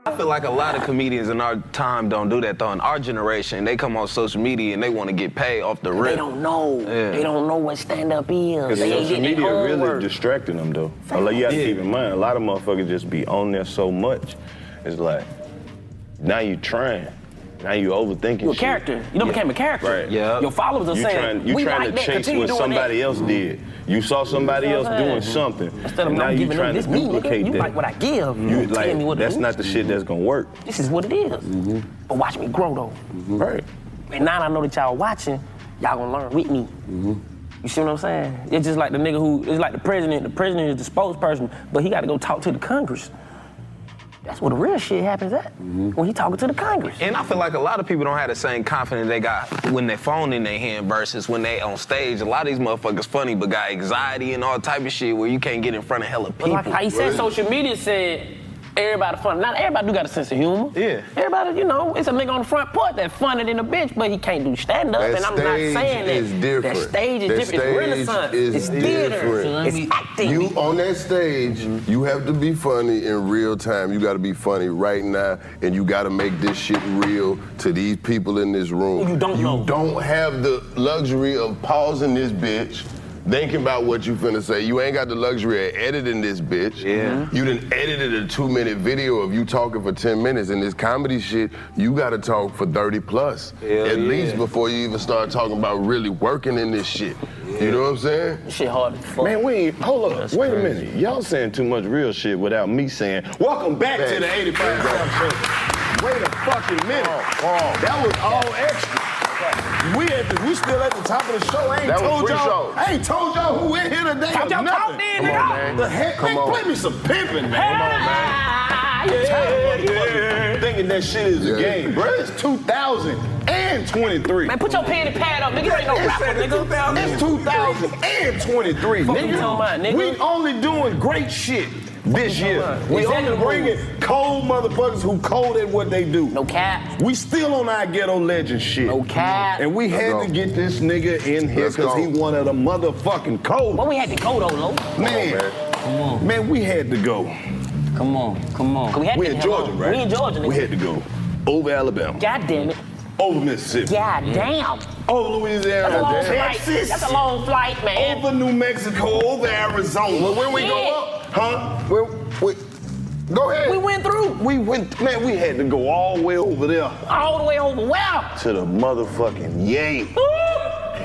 I feel like a lot of comedians in our time don't do that though. In our generation, they come on social media and they want to get paid off the rip. They don't know. Yeah. They don't know what stand-up is. Because social media really distracting them though. Like, you have to keep in mind, a lot of motherfuckers just be on there so much. It's like, now you trying. Now you overthinking You're a character. You done became a character. Right. Yeah. Your followers are saying, you trying to chase what somebody else did. You saw somebody else doing something. Instead of now you giving trying them to this duplicate you that. like what I give. You like, that's not the shit that's gonna work. This is what it is. But watch me grow though. Right. And now I know that y'all watching, y'all gonna learn with me. You see what I'm saying? It's just like the nigga who, it's like the president. The president is the spokesperson, but he gotta go talk to the Congress. That's where the real shit happens at, when he talking to the Congress. And I feel like a lot of people don't have the same confidence they got when their phone in their hand versus when they on stage. A lot of these motherfuckers funny, but got anxiety and all type of shit where you can't get in front of hella people. But like how he said, social media said, everybody funny. Not everybody do got a sense of humor. Yeah. Everybody, you know, it's a nigga on the front porch that's funny than a bitch, but he can't do stand-up. And I'm not saying that. That stage is different. It's Renaissance. It's theater. It's acting. You on that stage, you have to be funny in real time. You got to be funny right now, and you got to make this shit real to these people in this room. You don't know. You don't have the luxury of pausing this bitch, thinking about what you finna say. You ain't got the luxury of editing this bitch. Yeah. You done edited a 2-minute video of you talking for 10 minutes. And this comedy shit, you gotta talk for 30 plus. At least before you even start talking about really working in this shit. You know what I'm saying? This shit hard as fuck. Man, hold up, wait a minute. Y'all saying too much real shit without me saying, welcome back to the 85 South Show. Wait a fucking minute. That was all extra. We still at the top of the show. I ain't told y'all who in here today. Talk y'all talk then, nigga. The heck, man, play me some pimping, man. Come on, man. Thinking that shit is a game, bro. It's 2023. Man, put your pen and pad up, nigga. You ain't no rapper, nigga. It's 2023, nigga. We only doing great shit this year. We only bringing cold motherfuckers who cold at what they do. No cap. We still on our ghetto legend shit. No cap. And we had to get this nigga in here because he one of the motherfucking cold. Well, we had to go though, Lo. Man, come on. Man, we had to go. Come on. We in Georgia, right? We in Georgia, nigga. We had to go over Alabama. God damn it. Over Mississippi. God damn. Over Louisiana. That's a long Texas. flight. That's a long flight, man. Over New Mexico. Over Arizona. Well, when we go up, go ahead. We went through. Man, we had to go all the way over there. All the way over where? To the motherfucking Yay.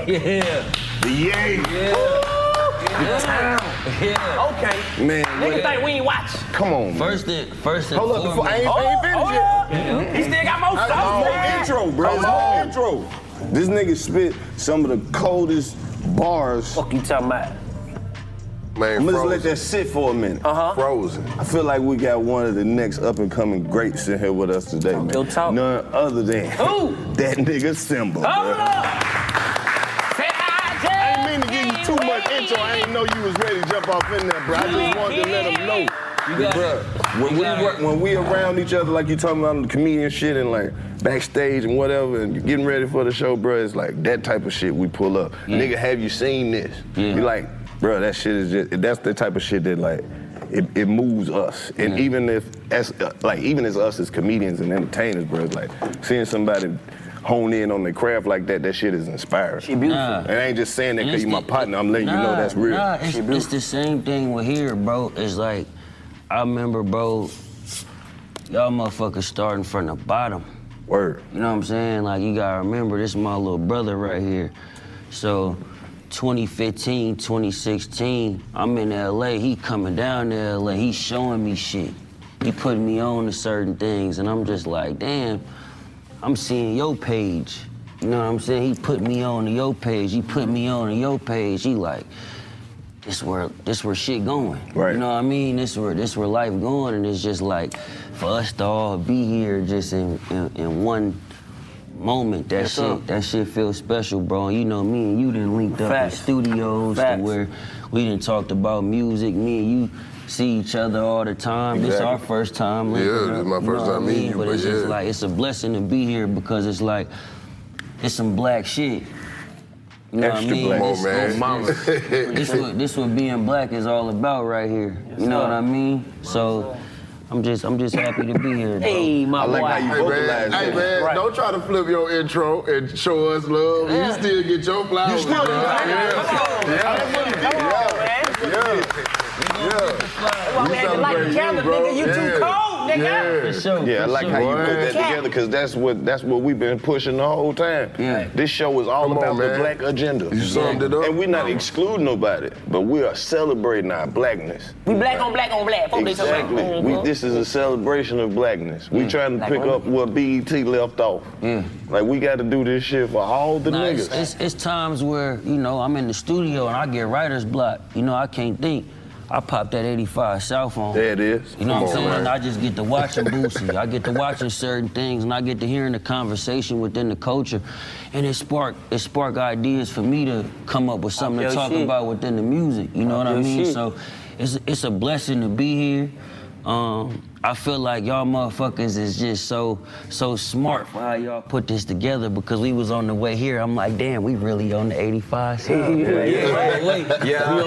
Yeah. The Yay. Yeah. The town. Yeah. Okay. Man, nigga think we ain't watch. Come on, man. First and hold up, before I ain't finished yet. He still got more stuff. More intro, bro. It's more intro. This nigga spit some of the coldest bars. Fuck you talking about? Man, I'm gonna just let that sit for a minute. Frozen. I feel like we got one of the next up and coming greats in here with us today, man. Yo, talk. None other than who? That nigga SYMBA, bro. I ain't mean to give you too much intro. I ain't know you was ready to jump off in there, bro. I just wanted to let them know. Bro, when we around each other, like you talking about the comedian shit and like backstage and whatever, and getting ready for the show, bro, it's like that type of shit we pull up. Nigga, have you seen this? You like, bro, that shit is just, that's the type of shit that like, it moves us. And even if, as us as comedians and entertainers, bro, it's like seeing somebody hone in on their craft like that, that shit is inspiring. She beautiful. And I ain't just saying that because you my partner, I'm letting you know that's real. It's the same thing with here, bro. It's like, I remember, bro, y'all motherfuckers starting from the bottom. Word. You know what I'm saying? Like, you gotta remember, this is my little brother right here. So, 2015, 2016, I'm in LA, he coming down to LA, he showing me shit. He putting me on to certain things, and I'm just like, damn, I'm seeing your page. You know what I'm saying? He put me on to your page, he put me on to your page. He like, this where shit going. Right. You know what I mean? This where life going, and it's just like, for us to all be here just in one moment, that shit feels special, bro. You know, me and you done linked up in studios to where we done talked about music. Me and you see each other all the time. Exactly. This is our first time linking up. This is my first time meeting you, but it's just like, it's a blessing to be here because it's like, it's some black shit. You know Extra what black, I mean? man. This what being black is all about right here. You know what I mean? So I'm just happy to be here, bro. Hey, my I like boy. how you vocalize Hey, that. man, Right. don't try to flip your intro and show us love. Yeah. You still get your flowers. You still bro. get your Yeah. That's why we had to light the celebrate candle, you, bro. nigga. You too Yeah. cold, nigga. For sure. Yeah, I like how you put that Boy. together because that's what we've been pushing the whole time. Yeah. This show is all Come on, about the man. black agenda. You summed it up. And we're not excluding nobody, but we are celebrating our blackness. We black on black on black. Fuck they talking Exactly. about. This is a celebration of blackness. We trying to Black pick women. up where BET left off. Like we got to do this shit for all the Nah, niggas. it's times where, you know, I'm in the studio and I get writer's block. You know, I can't think. I pop that 85 South on. There it is. You know what I'm Come on, saying? man. I just get to watching Boosie. I get to watching certain things and I get to hearing the conversation within the culture. And it spark ideas for me to come up with something to Your talk shit. about within the music. You know what I Your mean? shit. So it's a blessing to be here. I feel like y'all motherfuckers is just so smart for how y'all put this together because we was on the way here. I'm like, damn, we really on the 85 South. We on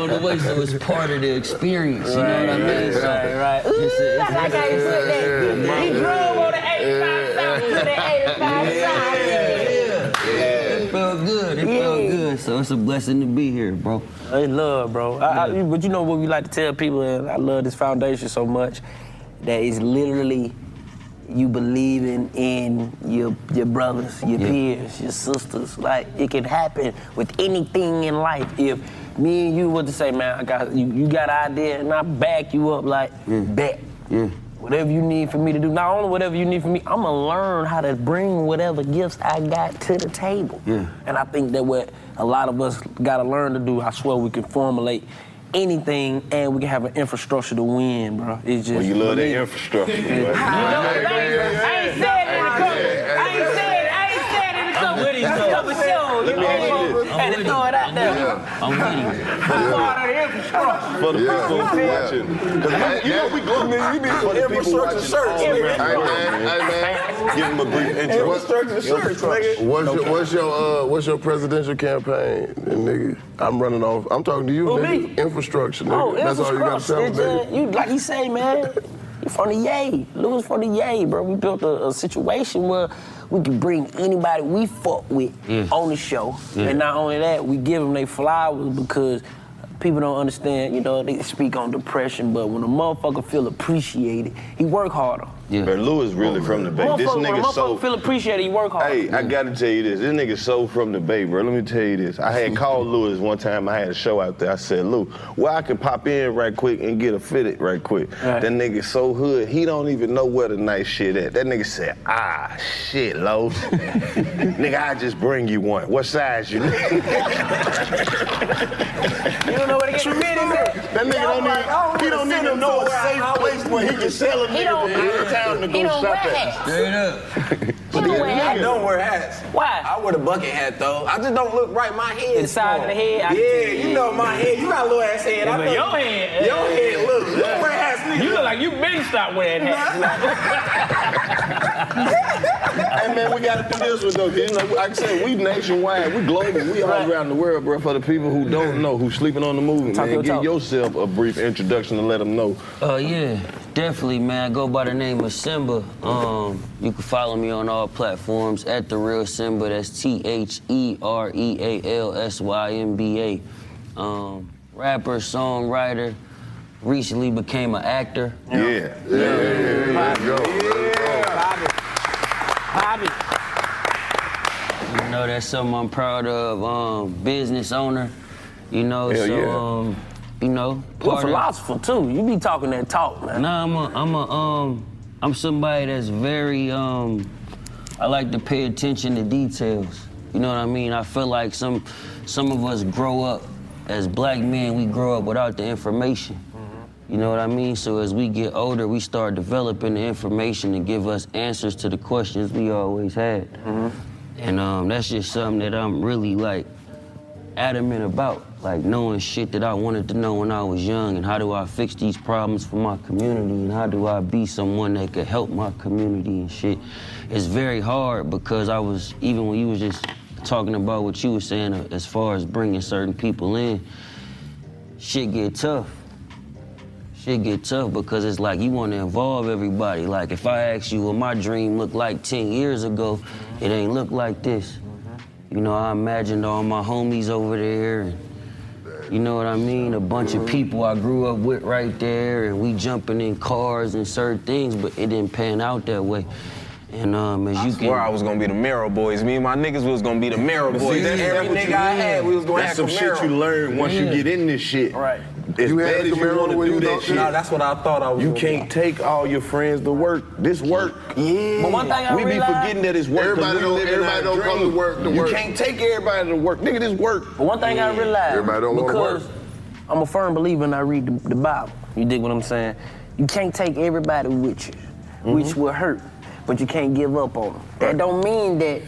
the way, so it's part of the experience. You know what I mean? So Right. Ooh, I like how you put that. He drove on the 85 South to the 85 South. It felt good. It felt good. So it's a blessing to be here, bro. It's love, bro. But you know what we like to tell people, and I love this foundation so much, that it's literally you believing in your brothers, your peers, your sisters. Like, it can happen with anything in life. If me and you were to say, man, I got you got an idea, and I back you up, like, bet. Whatever you need for me to do, not only whatever you need from me, I'm gonna learn how to bring whatever gifts I got to the table. And I think that what a lot of us gotta learn to do, I swear we can formulate anything and we can have an infrastructure to win, bro. It's just. Well, you love that infrastructure. I ain't said it in the cover. I ain't said it in the cover. with you, though. Cover show, you know, had to throw it out there. I'm with you. Part of the infrastructure. For the people watching. Because you know we go, man. You be for the people watching. Hey, man. Give them a brief intro. What's your presidential campaign, nigga? I'm running off. I'm talking to you, Who, nigga. me? Infrastructure, nigga. Oh, That's all you got to tell me, it's nigga. you like he say, man. You from the Yay. Louis from the Yay, bro. We built a situation where we can bring anybody we fuck with on the show. And not only that, we give them their flowers because people don't understand, you know, they speak on depression, but when a motherfucker feel appreciated, he work harder. But Louis really from the Bay. This When a nigga so. motherfucker feel appreciated, he work harder. Hey, I gotta tell you this. This nigga so from the Bay, bro. Let me tell you this. I had called Louis one time. I had a show out there. I said, Lou, well, I can pop in right quick and get a fitted right quick. Right. That nigga so hood, he don't even know where the nice shit at. That nigga said, shit, Lowe's. Nigga, I just bring you one. What size you need? You don't know where to get the fitted at. That nigga don't even know a safe place where he can sell a He nigga don't- from every time to He go don't wear shop at. hats. Straight up. He don't wear I hats. don't wear hats. Why? I wear the bucket hat though. I just don't look right. My head. The side of the head. I- Yeah, you know my head. You got a little ass head. I But know- your head. Your head, look. You don't wear hats, nigga. You look like you been stopped wearing hats. Hey man, we gotta do this with though. You know, like I said, we nationwide, we global, we all around the world, bro. For the people who don't know, who sleeping on the movement, Talk man, your give talk. yourself a brief introduction to let them know. Yeah, definitely, man. I go by the name of SYMBA. You can follow me on all platforms at The Real SYMBA. That's TheRealSYMBA. Rapper, songwriter, recently became an actor. Yeah. Let's go. Bobby. You know, that's something I'm proud of. Business owner, you know, Hell so, yeah. you know, You're a part of. philosopher too. You be talking that talk, man. Nah, I'm somebody that's very, I like to pay attention to details. You know what I mean? I feel like some of us grow up, as black men, we grow up without the information. You know what I mean? So as we get older, we start developing the information to give us answers to the questions we always had. And that's just something that I'm really like adamant about, like knowing shit that I wanted to know when I was young, and how do I fix these problems for my community, and how do I be someone that could help my community and shit. It's very hard because even when you was just talking about what you were saying as far as bringing certain people in, shit get tough. shit get tough because it's like you want to involve everybody. Like if I ask you what my dream looked like 10 years ago, it ain't look like this. You know, I imagined all my homies over there, and you know what I mean? A bunch of people I grew up with right there, and we jumping in cars and certain things, but it didn't pan out that way. And as you Swear I was gonna be the Marrow Boys. Me and my niggas was gonna be the Marrow Boys. That's Every what nigga you I mean. had, we was gonna That's have some shit Camaro. you learn once you get in this shit. Right. As You had bad a as you Camaro want to when do you that was shit, Nah, that's what I thought I was you gonna can't take all your friends to work. This work. Yeah. But one thing I We be realized, forgetting that it's work. 'cause Everybody we don't- living everybody our don't come dream. to work to You work. can't take everybody to work. Nigga, this work. But one thing I realized, Everybody don't wanna because work. I'm a firm believer and I read the Bible. You dig what I'm saying? You can't take everybody with you, which will hurt, but you can't give up on them. That don't mean that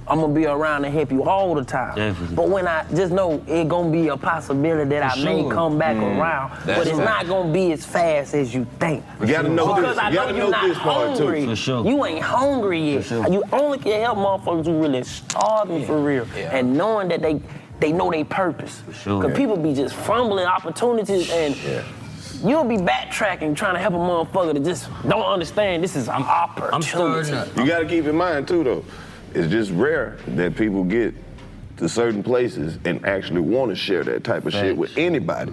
I'm gonna be around and help you all the time. Definitely. But when I just know it gonna be a possibility that I may sure. come back around, but it's not gonna be as fast as you think. You gotta know Because this. I You know gotta you're know not this part too. hungry. For sure. You ain't hungry yet. For sure. You only can help motherfuckers who really starving for real. And knowing that they know their purpose. sure. Because people be just fumbling opportunities and you'll be backtracking trying to help a motherfucker that just don't understand this is an opportunity. I'm starting to, You gotta keep in mind too though, it's just rare that people get to certain places and actually want to share that type of shit with anybody.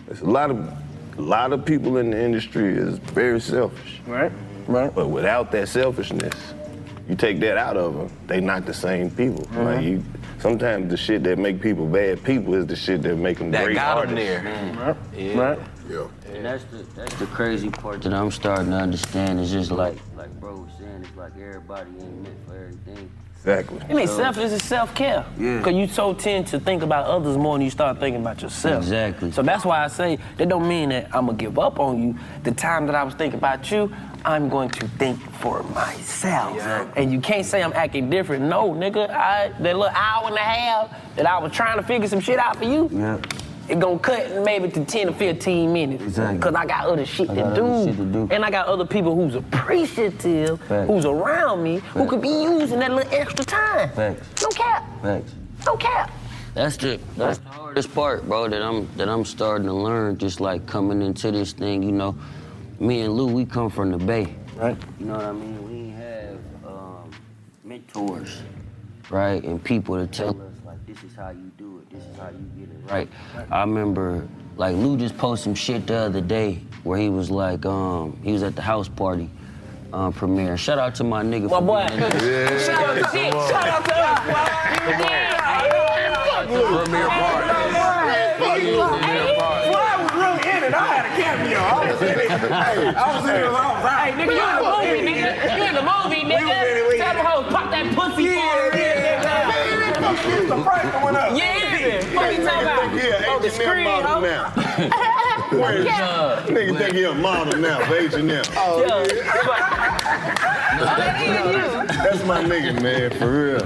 There's a lot of people in the industry is very selfish. Right. But without that selfishness, you take that out of them, they not the same people. Like sometimes the shit that make people bad people is the shit that make them That great got them artists. there. Right. Yeah. and that's the crazy part that I'm starting to understand. Is just like bro was saying, it's like everybody ain't meant for everything. Exactly. It ain't selfish, it's self-care. Yeah. Because you so tend to think about others more than you start thinking about yourself. Exactly. So that's why I say, that don't mean that I'm gonna give up on you. The time that I was thinking about you, I'm going to think for myself. And you can't say I'm acting different. No, nigga, that little hour and a half that I was trying to figure some shit out for you, it gonna cut maybe to 10 or 15 minutes. Exactly. Cause I got other shit to got do. other shit to do. And I got other people who's appreciative, Facts. who's around me, who could be using that little extra time. Facts. No cap. Facts. No cap. That's the hardest part, bro, that I'm starting to learn, just like coming into this thing, you know. Me and Lou, we come from the Bay. Right. You know what I mean? We have mentors, right? And people to tell us, like, this is how you do it, this is how you get it right. I remember, like, Lou just posted some shit the other day where he was like, he was at the house party premiere. Shout out to my nigga. My for boy. being in there. Shout out to shit. Shout out to us, Premiere party. I was really in it. I had a cameo. I was in it. I was in it. Hey, nigga, you in the movie, nigga. You in the movie, nigga. Tell the hoes, pop that pussy for it. The price going up. Yeah. What you talking about? On the screen, ho. Nigga think he a model now for H&M. That's my nigga, man, for real.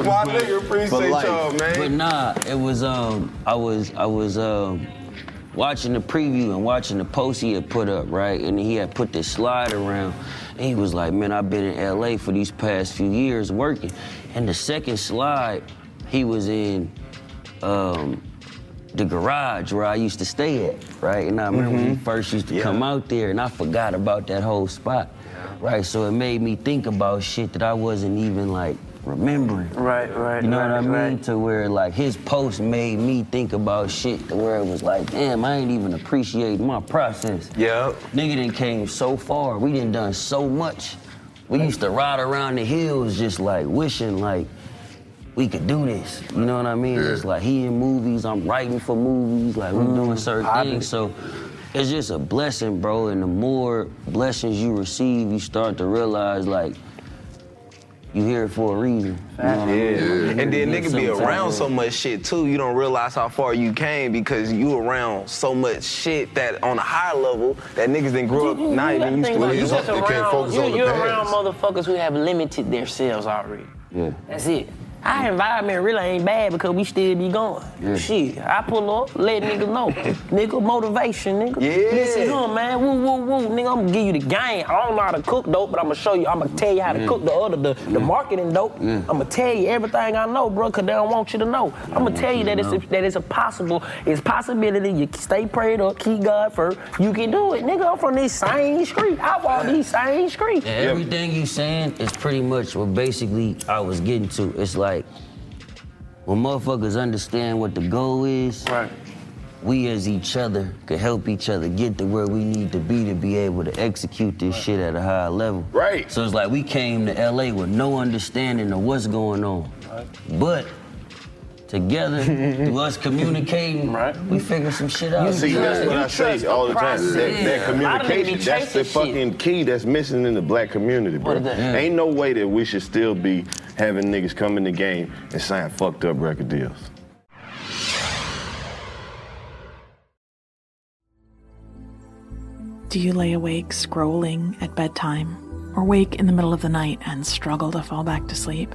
My nigga appreciate y'all, man. But nah, it was I was watching the preview and watching the post he had put up, right? And he had put this slide around. And he was like, man, I've been in LA for these past few years working. And the second slide, he was in the garage where I used to stay at, right? And I remember when he first used to come out there, and I forgot about that whole spot, right? So it made me think about shit that I wasn't even like remembering. Right. You know what I mean? To where like his post made me think about shit to where it was like, damn, I ain't even appreciate my process. Yeah. Nigga done came so far. We done so much. We used to ride around the hills just like wishing like we could do this. You know what I mean? It's like he in movies, I'm writing for movies, like we doing certain things. So it's just a blessing, bro. And the more blessings you receive, you start to realize like you here for a reason. You know what I mean? And then nigga be around so much shit too, you don't realize how far you came because you around so much shit that on a higher level that niggas didn't grow up not even used to. You You just can't around, focus on the you're around past. motherfuckers who have limited themselves already. Yeah. That's it. Our environment really ain't bad because we still be going. Shit, I pull up, let niggas know. Nigga, motivation, nigga. Yeah. Listen here, man. Woo, woo, woo. Nigga, I'm gonna give you the game. I don't know how to cook dope, but I'm gonna show you. I'm gonna tell you how to cook the marketing dope. I'm gonna tell you everything I know, bro, because they don't want you to know. I'm gonna tell you that it's a possibility. You stay prayed up, keep God first. You can do it. Nigga, I'm from this same street. I walk these same streets. Yeah, everything you saying is pretty much what basically I was getting to. It's like, when motherfuckers understand what the goal is, we as each other could help each other get to where we need to be able to execute this shit at a higher level. Right. So it's like we came to LA with no understanding of what's going on. But together, through us communicating, we figure some shit out. See, that's what I say all the time. That communication, that's the fucking key that's missing in the black community, bro. Ain't no way that we should still be having niggas come in the game and sign fucked up record deals. Do you lay awake scrolling at bedtime or wake in the middle of the night and struggle to fall back to sleep?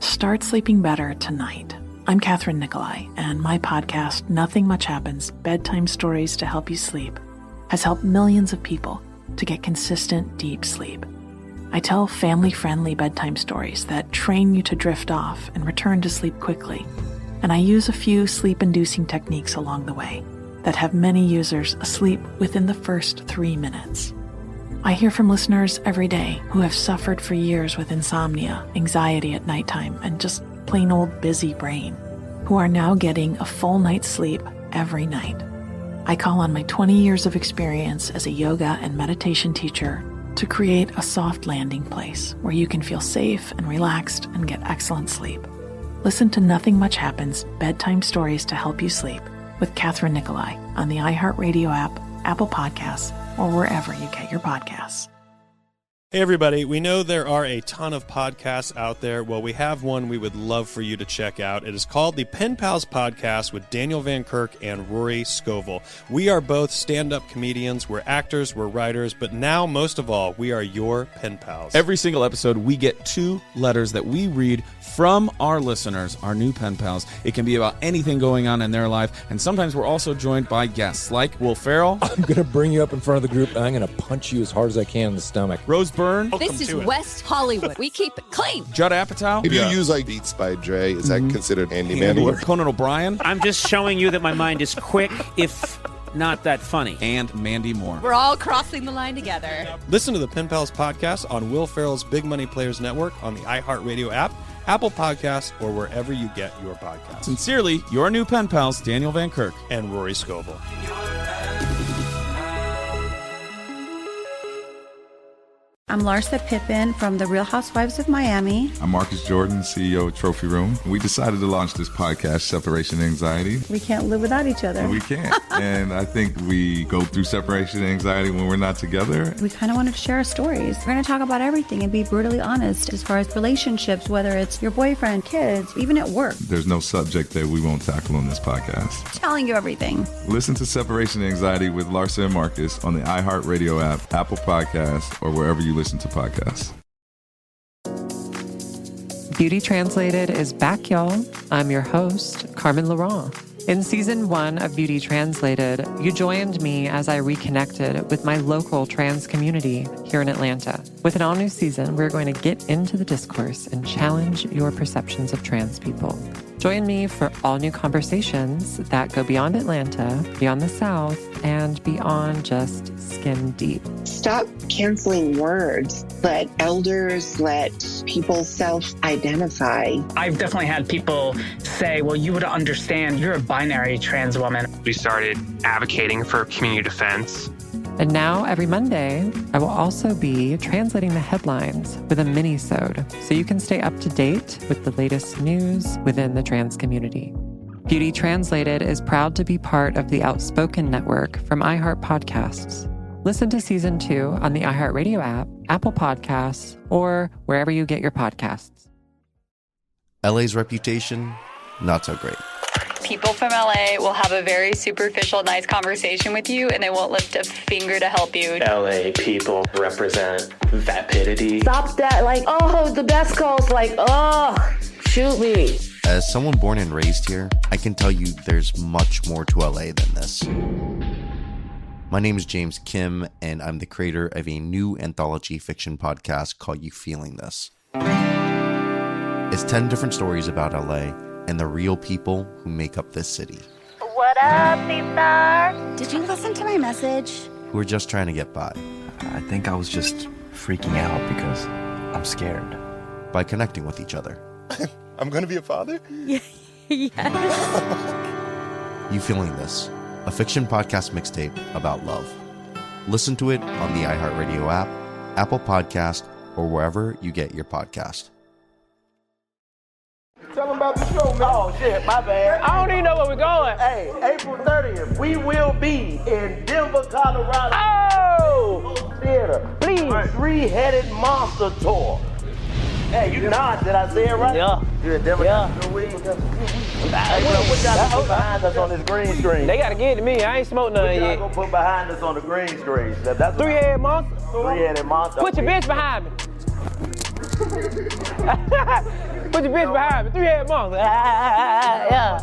Start sleeping better tonight. I'm Catherine Nicolai, and my podcast, Nothing Much Happens, Bedtime Stories to Help You Sleep, has helped millions of people to get consistent, deep sleep. I tell family-friendly bedtime stories that train you to drift off and return to sleep quickly, and I use a few sleep-inducing techniques along the way that have many users asleep within the first 3 minutes. I hear from listeners every day who have suffered for years with insomnia, anxiety at nighttime, and just plain old busy brain, who are now getting a full night's sleep every night. I call on my 20 years of experience as a yoga and meditation teacher to create a soft landing place where you can feel safe and relaxed and get excellent sleep. Listen to Nothing Much Happens, Bedtime Stories to Help You Sleep with Catherine Nicolai on the iHeartRadio app, Apple Podcasts, or wherever you get your podcasts. Hey everybody, we know there are a ton of podcasts out there. Well, we have one we would love for you to check out. It is called the Pen Pals Podcast with Daniel Van Kirk and Rory Scovel. We are both stand-up comedians, we're actors, we're writers, but now, most of all, we are your pen pals. Every single episode, we get 2 letters that we read from our listeners, our new pen pals. It can be about anything going on in their life, and sometimes we're also joined by guests like Will Ferrell. I'm going to bring you up in front of the group, and I'm going to punch you as hard as I can in the stomach. Rose Byrne. This is West Hollywood. We keep it clean. Judd Apatow. If you use like Beats by Dre, is that considered handyman work? Conan O'Brien. I'm just showing you that my mind is quick, if not that funny. And Mandy Moore. We're all crossing the line together. Listen to the Pen Pals Podcast on Will Ferrell's Big Money Players Network, on the iHeartRadio app, Apple Podcasts, or wherever you get your podcasts. Sincerely, your new pen pals, Daniel Van Kirk and Rory Scovel. I'm Larsa Pippen from The Real Housewives of Miami. I'm Marcus Jordan, CEO of Trophy Room. We decided to launch this podcast, Separation Anxiety. We can't live without each other. We can't. And I think we go through separation anxiety when we're not together. We kind of wanted to share our stories. We're going to talk about everything and be brutally honest as far as relationships, whether it's your boyfriend, kids, even at work. There's no subject that we won't tackle on this podcast. Telling you everything. Listen to Separation Anxiety with Larsa and Marcus on the iHeartRadio app, Apple Podcasts, or wherever you listen to podcasts. Beauty Translated is back, y'all. I'm your host, Carmen Laurent. In season 1 of Beauty Translated, you joined me as I reconnected with my local trans community here in Atlanta. With an all-new season, we're going to get into the discourse and challenge your perceptions of trans people. Join me for all-new conversations that go beyond Atlanta, beyond the South, and beyond just skin deep. Stop canceling words. Let elders, let people self-identify. I've definitely had people say, well, you would understand, you're a binary trans woman. We started advocating for community defense. And now, every Monday, I will also be translating the headlines with a mini-sode, so you can stay up to date with the latest news within the trans community. Beauty Translated is proud to be part of the Outspoken Network from iHeart Podcasts. Listen to Season 2 on the iHeartRadio app, Apple Podcasts, or wherever you get your podcasts. LA's reputation, not so great. People from LA will have a very superficial, nice conversation with you, and they won't lift a finger to help you. LA people represent vapidity. Stop that, like, oh, the best calls, like, oh, Shoot me. As someone born and raised here, I can tell you there's much more to LA than this. My name is James Kim, and I'm the creator of a new anthology fiction podcast called You Feeling This. It's 10 different stories about LA and the real people who make up this city. What up, C-Star? Did you listen to my message? Who are just trying to get by. I think I was just freaking out because I'm scared. By connecting with each other. I'm gonna be a father? Yes. You Feeling This, a fiction podcast mixtape about love. Listen to it on the iHeartRadio app, Apple Podcast, or wherever you get your podcast. Tell them about the show, man. Oh, shit, my bad. I don't even know where we're going. Hey, April 30th, we will be in Denver, Colorado. Oh! Theater. Please. Three-Headed Monster Tour. Hey, you nod. Did I say it right? Yeah. You're in Denver. Yeah. Hey, bro, what y'all put behind us on this green screen? They gotta give it to me. I ain't smoked none yet. What y'all gonna put behind us on the green screen? That's Three-headed monster. Three-Headed Monster. Put your bitch behind me. Put your bitch behind me. Three-headed monster. Yeah.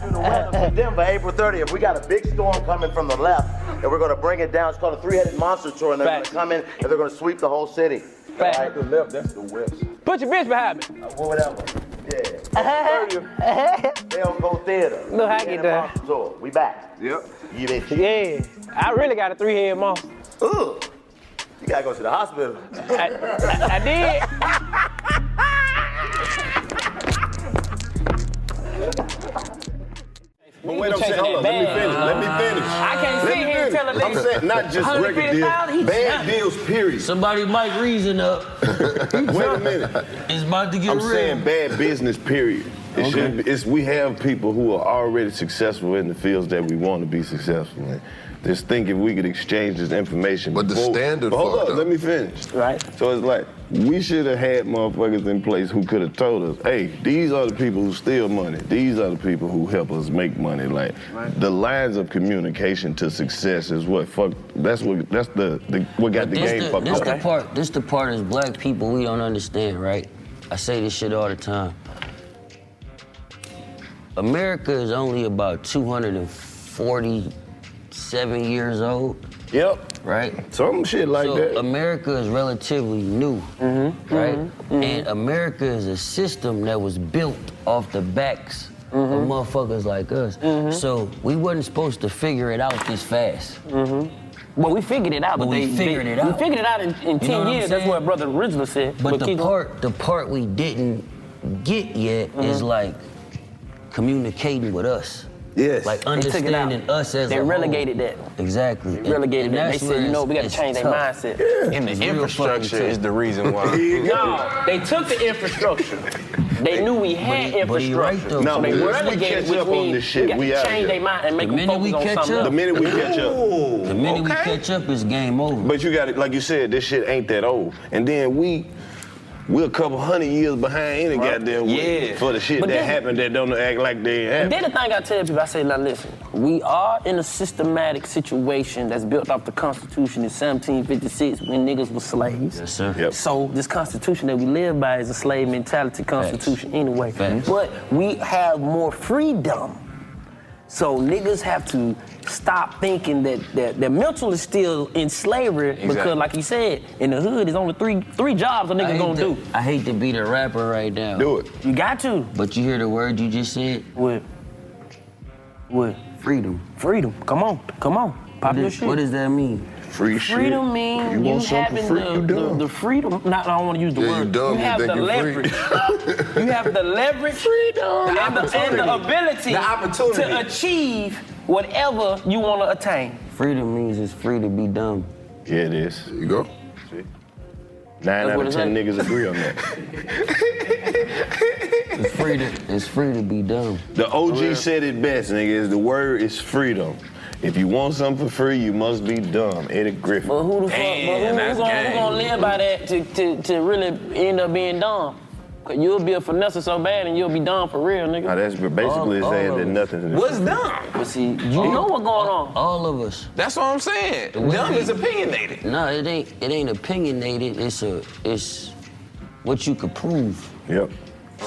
Denver, April 30th. We got a big storm coming from the left, and we're gonna bring it down. It's called a Three-Headed Monster Tour, and they're gonna come in and they're gonna sweep the whole city. Fact. Right, the left, that's the west. Put your bitch behind me. Whatever. Yeah. They'll go theater. Look how I get done. Tour. We back. Yep. You bitch. Yeah. I really got a three-headed monster. Ugh. You gotta go to the hospital. I did. But wait, I'm saying, hold on, let me finish. I can't sit here and tell a I'm saying not just record deals, bad deals, period. Somebody mic reason up. Wait a minute. It's about to get I'm real. saying bad business, period. It should be, we have people who are already successful in the fields that we want to be successful in. Just think if we could exchange this information. But the standard hold fucked up, up. let me finish. Right. So it's like, we should have had motherfuckers in place who could have told us, hey, these are the people who steal money. These are the people who help us make money. Like, the lines of communication to success is what that's what got the game fucked up. This the part as black people we don't understand, right? I say this shit all the time. America is only about 247 years old. Yep. Right? Some shit like that. America is relatively new, right? And America is a system that was built off the backs of motherfuckers like us. So we wasn't supposed to figure it out this fast. Well, we figured it out, but we figured it out. We figured it out in 10 years. That's what Brother Original said. But the part we didn't get yet is like communicating with us. Yes. Like understanding us as they a relegated whole. that. Exactly. They relegated that. They said, we got to change their mindset. Yeah. And the infrastructure is the reason why. No, they took the infrastructure. They knew we had infrastructure. No, so they relegated, which means we got to change their mind and make them focus on something else. The minute we catch up. The minute we catch up, it's game over. But you got it, like you said, this shit ain't that old. And then we're a couple hundred years behind any goddamn way for the shit that happened that don't act like they And happened. then the thing I tell people, I say, now listen, we are in a systematic situation that's built off the Constitution in 1756 when niggas were slaves. Yes, sir. Yep. So this Constitution that we live by is a slave mentality Constitution anyway. Facts. But we have more freedom. So niggas have to stop thinking that their mental is still in slavery because, like you said, in the hood, there's only three jobs a nigga gonna do. I hate to be the rapper right now. Do it. You got to. But you hear the word you just said? What? Freedom. Freedom. Come on. Pop your shit. What does that mean? Free shit. Freedom means you having the freedom. I don't want to use the word. You have the leverage. You have the leverage, freedom, and the ability to achieve whatever you want to attain. Freedom means it's free to be dumb. Yeah, it is. There you go. See? 9 out of 10 niggas agree on that. It's free to be dumb. The OG said it best, nigga. The word is freedom. If you want something for free, you must be dumb. Eddie Griffin. But who the fuck? Who gonna live by that to really end up being dumb? Cause you'll be a finesse so bad and you'll be dumb for real, nigga. Now that's basically saying that nothing. What's dumb? But see, you know what's going on. All of us. That's what I'm saying. Dumb is opinionated. No, it ain't opinionated. It's what you could prove. Yep.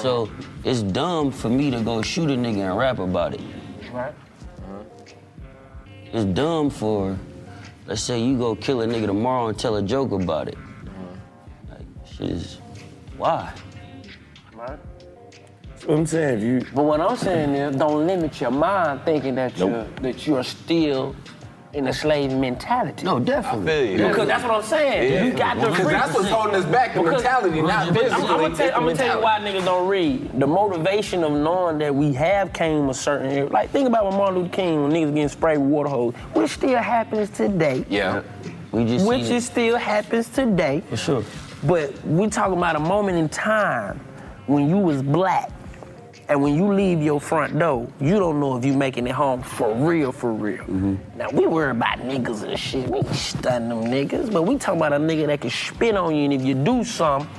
So it's dumb for me to go shoot a nigga and rap about it. Right. It's dumb for, let's say you go kill a nigga tomorrow and tell a joke about it. Like, shit is, why? Right. That's what I'm saying. But what I'm saying is, don't limit your mind thinking that you're still in a slave mentality. No, definitely. I feel you. Because that's what I'm saying. Yeah. You got the Because that's what's holding us back, the mentality, not physically. I'm gonna tell you why niggas don't read. The motivation of knowing that we have came a certain area. Like, think about when Martin Luther King, when niggas getting sprayed with water hose, which still happens today. Yeah. Which still happens today. For sure. But we talking about a moment in time when you was black, and when you leave your front door, you don't know if you making it home for real, for real. Now, we worry about niggas and shit. We ain't stunning them niggas, but we talking about a nigga that can spit on you, and if you do something,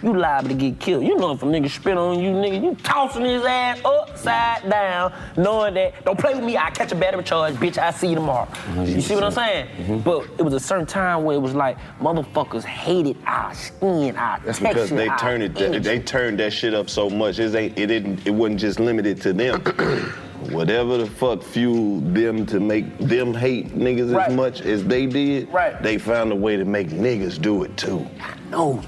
you liable to get killed. You know if a nigga spit on you, nigga, you tossing his ass upside down, knowing that, don't play with me, I'll catch a battery charge, bitch, I'll see you tomorrow. You see what I'm saying? But it was a certain time where it was like, motherfuckers hated our skin, our That's texture, because they our turned energy. they turned that shit up so much. It wasn't just limited to them. Whatever the fuck fueled them to make them hate niggas as much as they did, they found a way to make niggas do it too. No.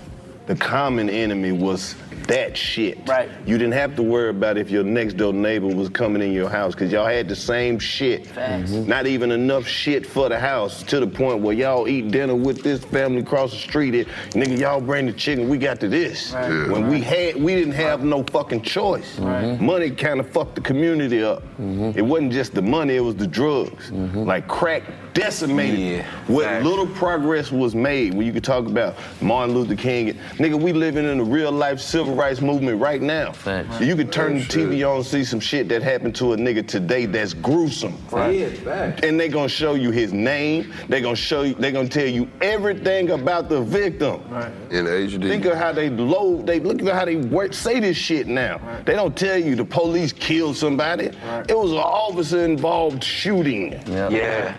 The common enemy was that shit. Right. You didn't have to worry about if your next door neighbor was coming in your house, because y'all had the same shit. Not even enough shit for the house, to the point where y'all eat dinner with this family across the street. Nigga, y'all bring the chicken, we got to this. When we didn't have no fucking choice. Money kind of fucked the community up. It wasn't just the money, it was the drugs. Like crack decimated what little progress was made. When you could talk about Martin Luther King. Nigga, we living in a real life civil rights movement right now. You could turn the TV on and see some shit that happened to a nigga today that's gruesome. And they gonna show you his name. They gonna tell you everything about the victim. In HD. Think of how look at how they say this shit now. They don't tell you the police killed somebody. It was an officer involved shooting. Yeah.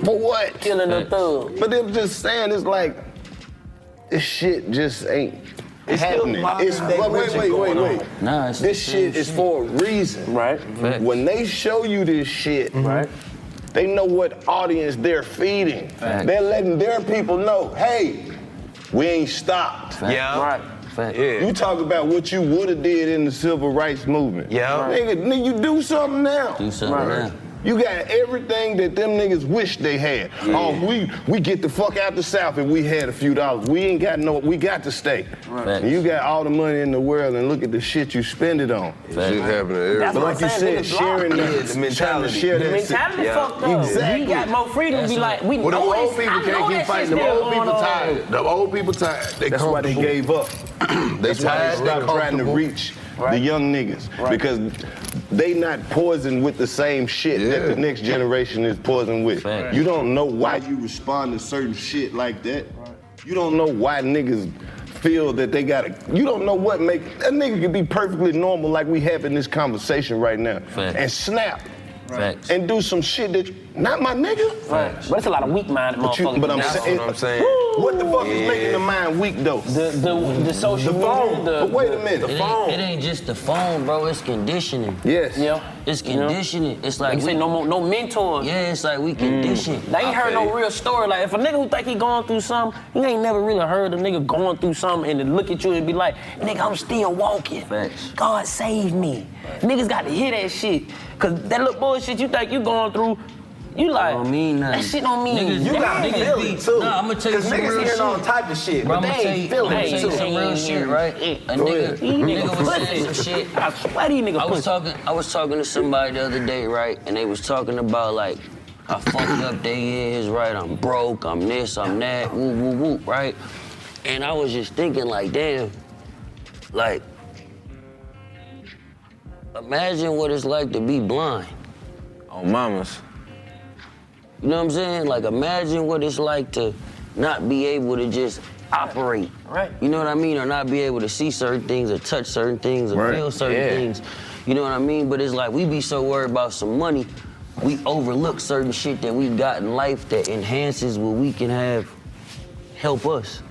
For what? Killing a thug. But them just saying, it's like, this shit just ain't It's happening. Wait. Nah, it's this shit is for a reason. When they show you this shit, they know what audience they're feeding. They're letting their people know, hey, we ain't stopped. You talk about what you would have did in the civil rights movement. Nigga, you do something now. Do something now. You got everything that them niggas wish they had. Oh, we get the fuck out the South if we had a few dollars. We got to stay. And you got all the money in the world, and look at the shit you spend it on. Shit happening everywhere. But like you said, sharing the mentality. The mentality fucked up. Exactly. We got more freedom to be like, we Well, the know old people can't keep fighting. The old people tired. The old people tired. That's why they gave up. That's why they stopped trying to reach the young niggas. Because they not poisoned with the same shit that the next generation is poisoned with. You don't know why you respond to certain shit like that. You don't know why niggas feel that they gotta, you don't know what make, a nigga can be perfectly normal like we having this conversation right now. And snap. And do some shit that, not my nigga. But it's a lot of weak-minded motherfuckers. But I'm saying, what the fuck is making the mind weak though? The social media. Phone. But wait a minute, It ain't just the phone, bro. It's conditioning. Yes. It's conditioning. It's like you say no mentors. Yeah, it's like we conditioned. They ain't heard no real story. Like if a nigga who think he going through something, he ain't never really heard a nigga going through something and then look at you and be like, nigga, I'm still walking. God save me. Niggas got to hear that shit. Cause that little bullshit you think you going through, you like, don't mean nothing. that shit don't mean Niggas, You got to feel it too. Nah, I'm gonna tell you some real niggas hearing shit. all type of shit, Bro, but they ain't feeling it tell you too. some real shit, right? A nigga was saying some shit. I swear these niggas I was talking to somebody the other day, right? And they was talking about like how fucked up they is, right? I'm broke, I'm this, I'm that, woo, woo, woo, right? And I was just thinking like, damn, like, imagine what it's like to be blind. Oh, mamas. You know what I'm saying? Like, imagine what it's like to not be able to just operate. Right. You know what I mean? Or not be able to see certain things or touch certain things or feel certain things. You know what I mean? But it's like we be so worried about some money, we overlook certain shit that we've got in life that enhances what we can have help us.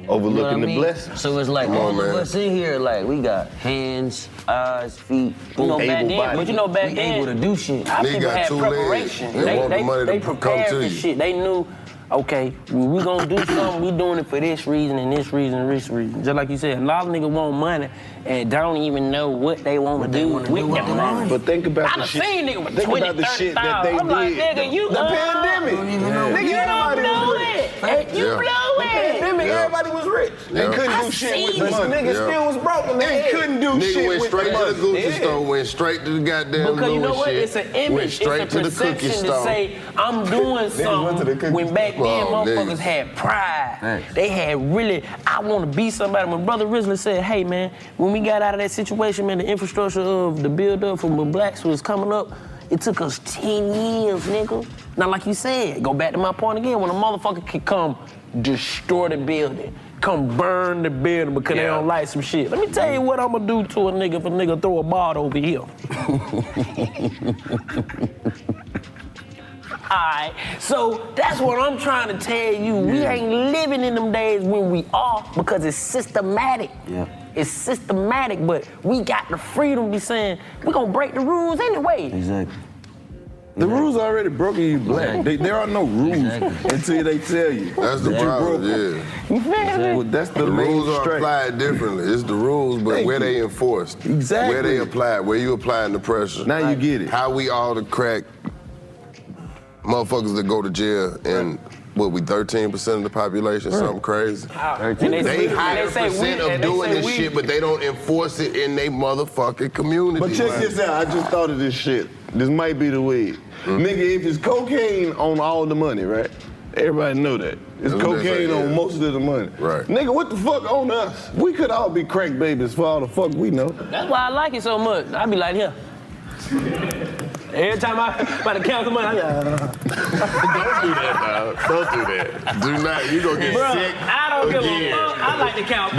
overlooking You know what I the mean? blessings. So it's like Come on, all of man. us in here, like we got hands, eyes, feet, You know, back Able then, body. but you know, back we then, able to do shit. our Nigga people got had 2 legs. preparation. They want the money They to come prepared to for you. shit. They knew, okay, when we gonna do something, we doing it for this reason and this reason and this reason. Just like you said, a lot of niggas want money and don't even know what they want to do with the money. But think about I the done shit. seen niggas with Think 20, about the shit that 30,000. they I'm like, did. nigga, you the pandemic. Nigga, you everybody don't was know rich. it. You Yeah. blow it. Pandemic, Yeah. everybody was rich. They Yeah. couldn't I do shit with seen the this money. nigga Niggas Yeah. still was broke. They couldn't do Nigga shit went with straight the to the money. Gucci store, went straight to the goddamn Because you know Louis what? shit. It's an Went image. straight It's a to the cookie perception to store. say, I'm doing something. When back then, Oh, motherfuckers niggas. had pride. Right. They had really, I want to be somebody. When Brother Risley said, hey, man, when we got out of that situation, man, the infrastructure of the build-up from when blacks was coming up, it took us 10 years, nigga. Now, like you said, go back to my point again, when a motherfucker can come destroy the building, come burn the building because they don't like some shit. Let me tell you what I'm gonna do to a nigga if a nigga throw a ball over here. Alright, so that's what I'm trying to tell you. We ain't living in them days when we are because it's systematic. Yeah. It's systematic, but we got the freedom to be saying, we gonna break the rules anyway. Exactly. The rules are already broken, you black. There are no rules until they tell you. That's the that you problem, broke them. yeah. You feel me? Well, that's the The main rules are strike. applied differently. It's the rules, but Thank where you. they enforced. Exactly. Where they applied, where you applying the pressure. Now you get it. How we all the crack motherfuckers that go to jail and what, we 13% of the population, something crazy? They higher percent of doing this shit, but they don't enforce it in their motherfucking community. But check this out, I just thought of this shit. This might be the weed. Nigga, if it's cocaine on all the money, right? Everybody know that. It's That's what they cocaine say, on yeah. most of the money. Right. Nigga, what the fuck on us? We could all be crack babies for all the fuck we know. That's why I like it so much. I be like, here. Every time I about to count the money, I be like, Don't do that, dog. Don't do that. Do not. You gonna get Bruh, sick. I don't give a again. fuck. I like to count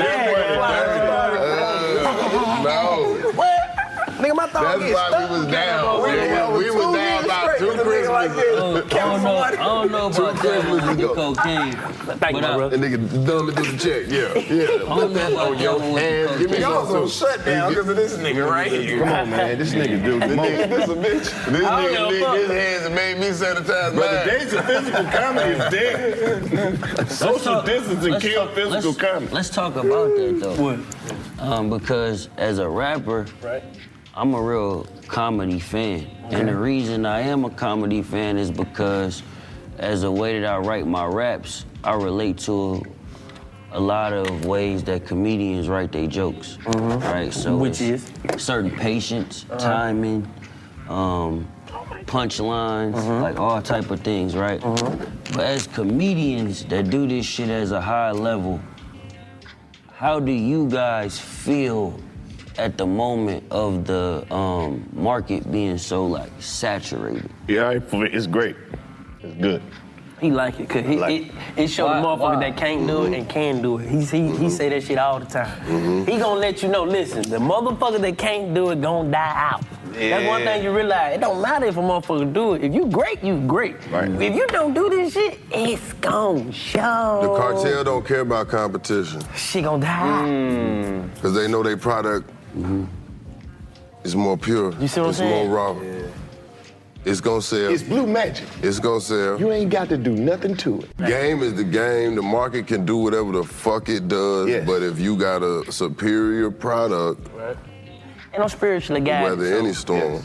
No. What? Nigga, my thumb That's get why stuck. we was down. We was down about 2 Christmases. I don't know about that with the cocaine. Thank you, bro. And nigga dumb to do the check. Yeah. Put that on your hands. Give me Y'all some. gonna shut down because of this nigga right here. Come on, man. This nigga do the most. This a bitch. This nigga licked his hands and made me sanitize But the mine. days of physical comedy is dead. Social distancing kill physical comedy. Let's talk about that though. Because as a rapper, I'm a real comedy fan. And the reason I am a comedy fan is because as a way that I write my raps, I relate to a lot of ways that comedians write their jokes, right? So Which it's certain patience, timing, punchlines, like all type of things, right? But as comedians that do this shit as a high level, how do you guys feel at the moment of the market being so like saturated? Yeah, it's great. It's good. He like it, cause it show the motherfucker that can't do it and can do it. He say that shit all the time. He gonna let you know, listen, the motherfucker that can't do it gonna die out. That's one thing you realize. It don't matter if a motherfucker do it. If you great, you great. Right. If you don't do this shit, it's gon' show. The cartel don't care about competition. She gonna die. Because they know their product is more pure. You see what I'm it's saying? more raw. It's gonna sell. It's blue magic. It's gonna sell. You ain't got to do nothing to it. Game is the game. The market can do whatever the fuck it does. Yes. But if you got a superior product, Ain't no spiritual guy. weather any storm.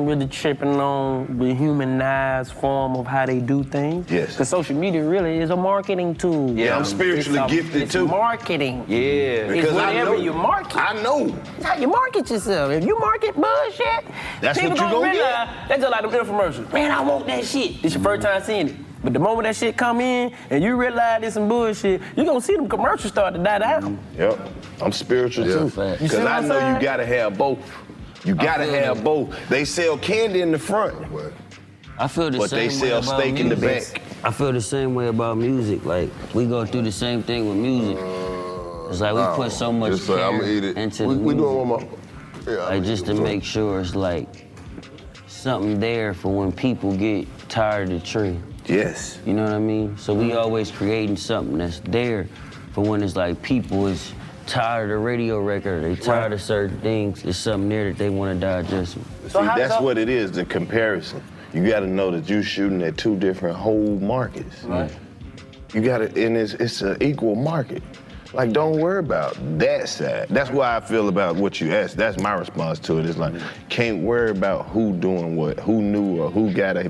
Really tripping on the humanized form of how they do things. Yes. Because social media really is a marketing tool. Yeah, I'm spiritually gifted it's too. marketing. Yeah. It's Because I whatever know. you market. I know. It's how you market yourself. If you market bullshit, That's people what you gonna realize. That's just like them infomercials. Man, I want that shit. This your first time seeing it. But the moment that shit come in and you realize it's some bullshit, you gonna see them commercials start to die down. Yep. I'm spiritual Yeah. too. You see Because what I I'm know saying? you gotta have both. You gotta have both. They sell candy in the front, I feel the but same they way sell about steak in the music. back. I feel the same way about music. Like we go through the same thing with music. It's like we put so much Just say, I'ma care eat it. into We the doing music. one more. Yeah, Like just to make sure it's like something there for when people get tired of the tree. Yes. You know what I mean? So we always creating something that's there for when it's like people is tired of the radio record, they tired of certain things, there's something there that they want to digest. See, that's what it is, the comparison. You gotta know that you're shooting at two different whole markets. Right. You gotta, and it's an equal market. Like, don't worry about that side. That's why I feel about what you asked. That's my response to it. It's like, can't worry about who doing what, who knew or who got a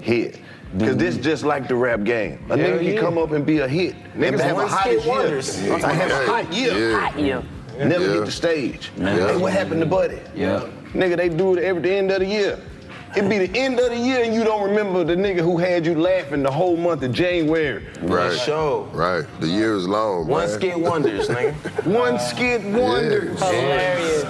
hit. Because this just like the rap game. A nigga can come up and be a hit. Niggas have a hottest year. I have a hot year. Hot year. Never hit the stage. Hey, what happened to Buddy? Yeah. Nigga, they do it every the end of the year. It be the end of the year and you don't remember the nigga who had you laughing the whole month of January. Right. Show. Right. The year is long, One man. skit wonders, nigga. One skit wonders. Hilarious.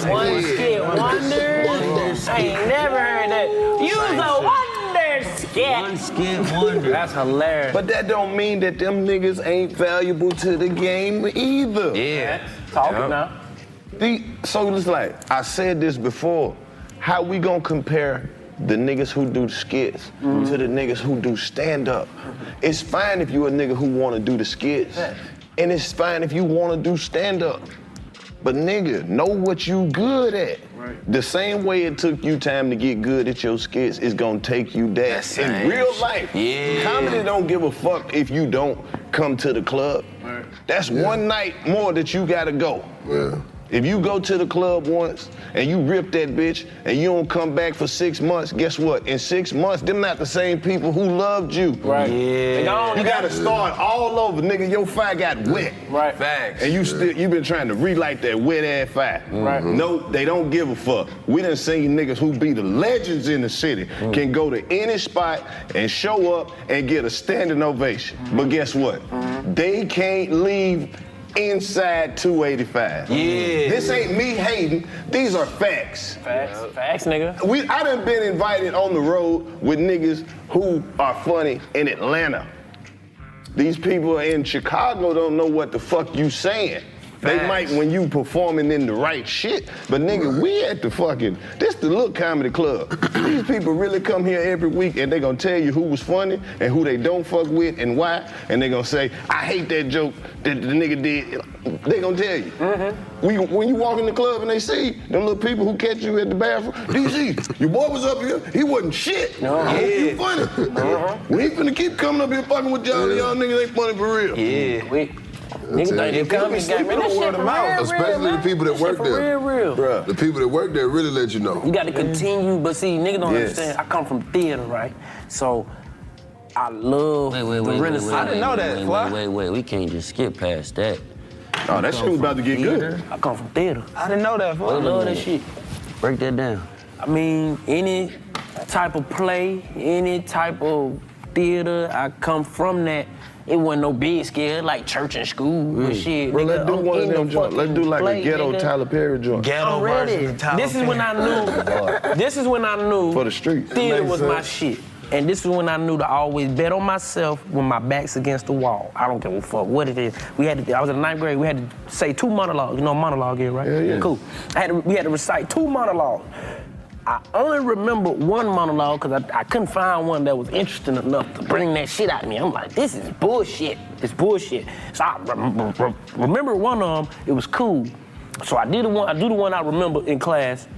One skit wonders. I ain't never heard that. You's a wonder skit. One skit wonder. That's hilarious. But that don't mean that them niggas ain't valuable to the game either. Yeah. Talking now. So it's like, I said this before, how we gonna compare the niggas who do skits to the niggas who do stand-up? It's fine if you a nigga who wanna do the skits, and it's fine if you wanna do stand-up. But nigga, know what you good at. Right. The same way it took you time to get good at your skits, it's gonna take you that in real life. Yeah. Comedy don't give a fuck if you don't come to the club. Right. That's one night more that you gotta go. Yeah. If you go to the club once and you rip that bitch and you don't come back for 6 months, guess what? In 6 months, them not the same people who loved you. Right. Yeah. You gotta start all over, nigga. Your fire got wet. Right. Facts. And you been trying to relight that wet ass fire. Right. No, they don't give a fuck. We done seen niggas who be the legends in the city can go to any spot and show up and get a standing ovation. But guess what? They can't leave inside 285. Yeah. This ain't me hating. These are facts. Facts, nigga. I done been invited on the road with niggas who are funny in Atlanta. These people in Chicago don't know what the fuck you saying. They might when you performing in the right shit, but nigga, we at the fucking, this the Look Comedy Club. These people really come here every week and they gonna tell you who was funny and who they don't fuck with and why, and they gonna say, I hate that joke that the nigga did. They gonna tell you. When you walk in the club and they see them little people who catch you at the bathroom, DC, your boy was up here, he wasn't shit. You funny. We ain't finna keep coming up here fucking with y'all, y'all niggas ain't funny for real. Yeah. Niggas think they comedy game, man. That shit for real, Especially the people that work there. Real. Bruh. The people that work there really let you know. You got to continue, but see, niggas don't understand. I come from theater, right? So I love the Renaissance. I didn't know that, Fly. Wait, we can't just skip past that. Oh, that shit was about to get good. I come from theater. I didn't know that, Fly. I love that shit. Break that down. I mean, any type of play, any type of theater, I come from that. It wasn't no big scale like church and school, but shit. Bro, nigga, let's do one of them joints. Let's do like play, a ghetto nigga. Tyler Perry joint. Ghetto version of Tyler This is when I knew. This is when I knew. For the streets. Theater was my shit. And this is when I knew to always bet on myself when my back's against the wall. I don't give a fuck what it is. I was in the 9th grade, we had to say 2 monologues. You know what a monologue is, right? Yeah. Cool. We had to recite 2 monologues. I only remember one monologue because I couldn't find one that was interesting enough to bring that shit out of me. I'm like, this is bullshit. It's bullshit. So I remember one of them, it was cool. So I do the one I remember in class.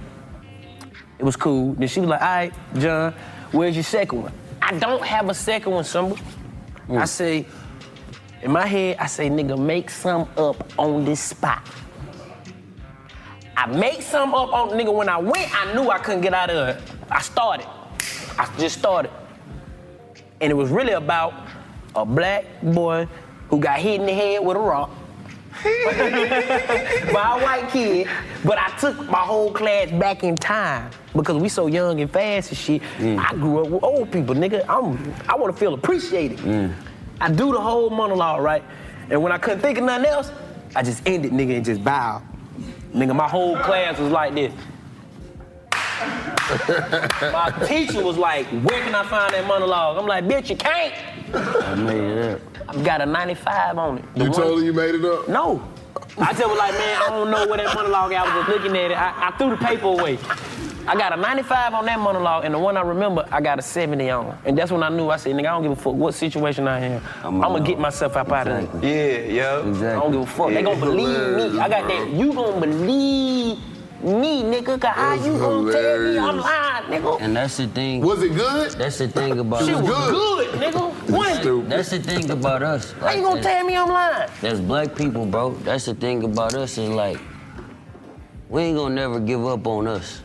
It was cool. Then she was like, all right, John, where's your second one? I don't have a second one, Symba. I say, in my head, I say, nigga, make some up on this spot. I make some up on, nigga, when I went, I knew I couldn't get out of it. I just started. And it was really about a black boy who got hit in the head with a rock by a white kid, but I took my whole class back in time because we so young and fast and shit. I grew up with old people, nigga. I want to feel appreciated. I do the whole monologue, right? And when I couldn't think of nothing else, I just ended, nigga, and just bowed. Nigga, my whole class was like this. My teacher was like, where can I find that monologue? I'm like, bitch, you can't. I made it up. I've got a 95 on it. You told her you made it up? No. I just was like, man, I don't know where that monologue is. I was just looking at it. I threw the paper away. I got a 95 on that monologue, and the one I remember, I got a 70 on. And that's when I knew, I said, nigga, I don't give a fuck what situation I am. I'm gonna get myself up out of there. Yeah. I don't give a fuck. They gonna believe me. I got that. You gonna believe me, nigga, cause how you gonna tell me I'm lying, nigga? And that's the thing. Was it good? That's the thing about Shit us. was good, nigga. When? That's the thing about us. How you gonna tell me I'm lying? That's black people, bro. That's the thing about us is like, we ain't gonna never give up on us.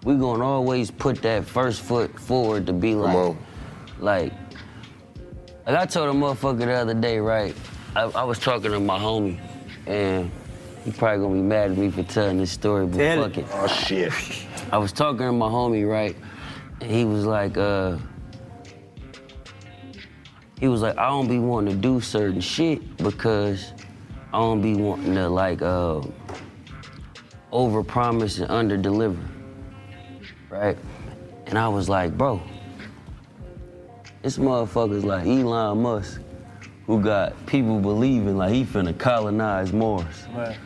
We gonna always put that first foot forward to be like I told a motherfucker the other day, right? I was talking to my homie, and he probably gonna be mad at me for telling this story, but fuck it. Oh, shit. I was talking to my homie, right? And he was like, I don't be wanting to do certain shit because I don't be wanting to like overpromise and underdeliver, right? And I was like, bro, this motherfucker's like Elon Musk, who got people believing like he finna colonize Mars. Right.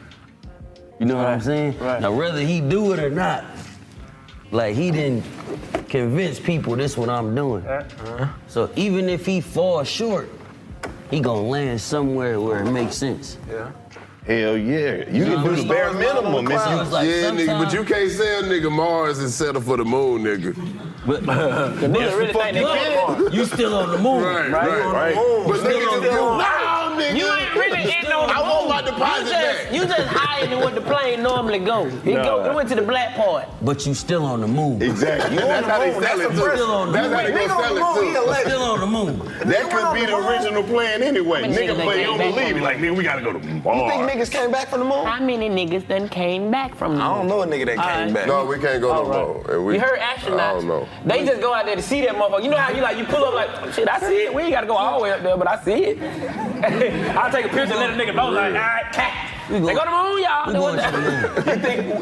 You know what I'm saying? Right. Now, whether he do it or not, like he didn't convince people this what I'm doing. So even if he falls short, he gonna land somewhere where it makes sense. Yeah. Hell yeah. You can do the bare minimum. Nigga, but you can't say a nigga Mars and settle for the moon, nigga. But the niggas really think they can. You still on the moon. Right. But niggas no, nigga. You ain't really getting on the I want my deposit back. You just higher than what the plane normally go. It went to the black part. But you still on the moon. Exactly. That's how they sell it too. Still on the moon. That's how they gonna sell it too. Still on the moon. That could be the original plan anyway. Nigga, but they don't believe it. Like, nigga, we gotta go to Mars. You think niggas came back from the moon? How many niggas done came back from the moon? I don't know a nigga that came back. No, we can't go no more. You heard astronauts. I don't know. They just go out there to see that motherfucker. You know how you pull up like, shit, I see it. We ain't gotta go all the way up there, but I see it. I'll take a picture and let a nigga know like, all right, cat. They go to the moon, y'all.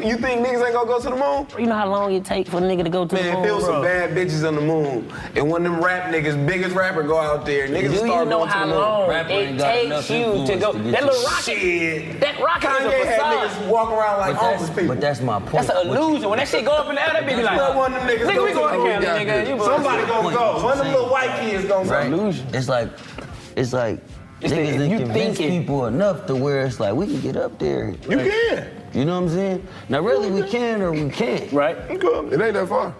You think niggas ain't gonna go to the moon? You know how long it take for a nigga to go to the moon? Man, there was some bad bitches on the moon. And one of them rap niggas, biggest rapper, go out there. Niggas Do start you know going to how the moon. long Rapper it ain't got enough takes you to go? influence to get That you little rocket, shit. that rocket is Kanye a had facade. niggas walk around like homeless people. But that's my point. That's an illusion. When that shit go up in the air, that bitch be like, One of them niggas nigga, go we to going the to moon. Cali, nigga. Somebody gonna go. One of them little white kids gonna go. Illusion. It's like niggas done convince people enough to where it's like we can get up there. You can. You know what I'm saying? Now, really, we can or we can't. Right. It ain't that far.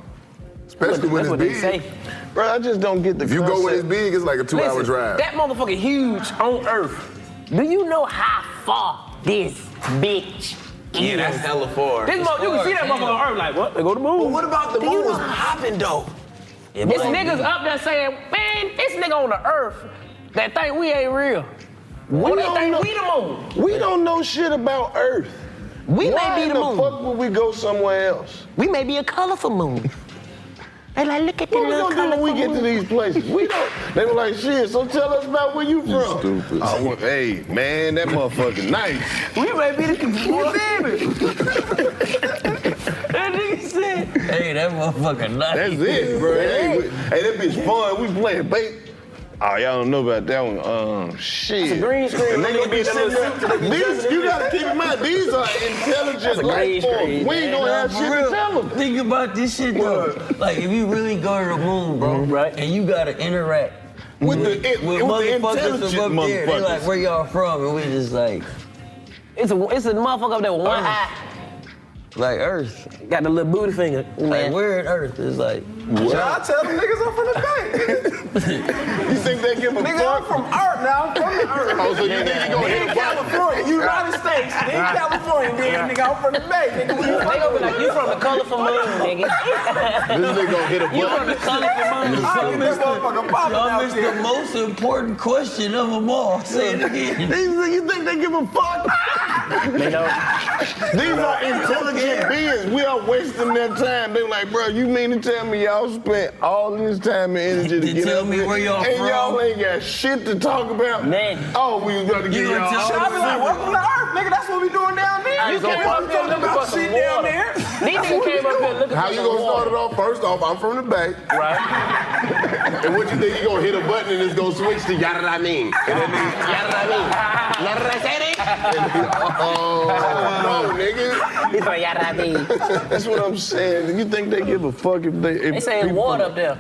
Especially when it's big. Bro, I just don't get the If you go when it's big, it's like a 2-hour drive. That motherfucker huge on Earth. Do you know how far this bitch is? Yeah, that's hella far. This you can see that motherfucker on Earth like, what? They go to the moon. But what about the moon was popping though? This niggas up there saying, man, this nigga on the Earth that think we ain't real. We the moon. We don't know shit about Earth. We may be the moon. Why the fuck would we go somewhere else? We may be a colorful moon. They like, look at the What we little gonna do when we colorful get to moon. these places? We don't. They were like, shit, so tell us about where you from. Stupid. Hey, man, that motherfucker nice. We may be the That nigga said. Hey, that motherfucker nice. That's it, bro. Hey, that bitch fun. We playing bait. Oh, y'all don't know about that one. Shit. It's a green screen. And they gonna be sitting there. These, you gotta keep in mind, these are intelligent life forms. We ain't gonna have shit to tell them. Think about this shit though. Like if you really go to the moon, bro, right? And you gotta interact with motherfuckers intelligent from up there. They like, motherfuckers. where y'all from? And we just like, it's a motherfucker up there with one eye. like Earth. Got the little booty finger. Like where in Earth is like. Should I tell them niggas I'm from the Bay? You think they give a Nigga, fuck? I'm from Earth now. I'm from the Earth. Oh, so you think you gonna hit in a California, United States. In California, nigga, I'm from the Bay. Nigga, They gonna be like, you from the colorful moon, nigga. This nigga gonna hit a You from the button. colorful moon. I get this motherfucker popping Y'all out missed there. the most important question of them all. Say it again. You think they give a fuck? They know. These are intelligent beings. We are wasting their time. They like, bro, you mean to tell me y'all spent all this time and energy to get tell up me here, where y'all and from? y'all ain't got shit to talk about? Man. Oh, we was gonna get You y'all gonna all tell I be like, welcome to Earth, nigga. That's what we doing down there. You came up here looking for some shit down water. there. These niggas came up here looking How for you some gonna start water. it off? First off, I'm from the Bay. Right? And what you think you gonna hit a button and it's gonna switch to yada I mean? And then Yada I mean. Yada I say it. No, nigga. He's like, yada. That's what I'm saying. You think they give a fuck if they... They say it's water up there.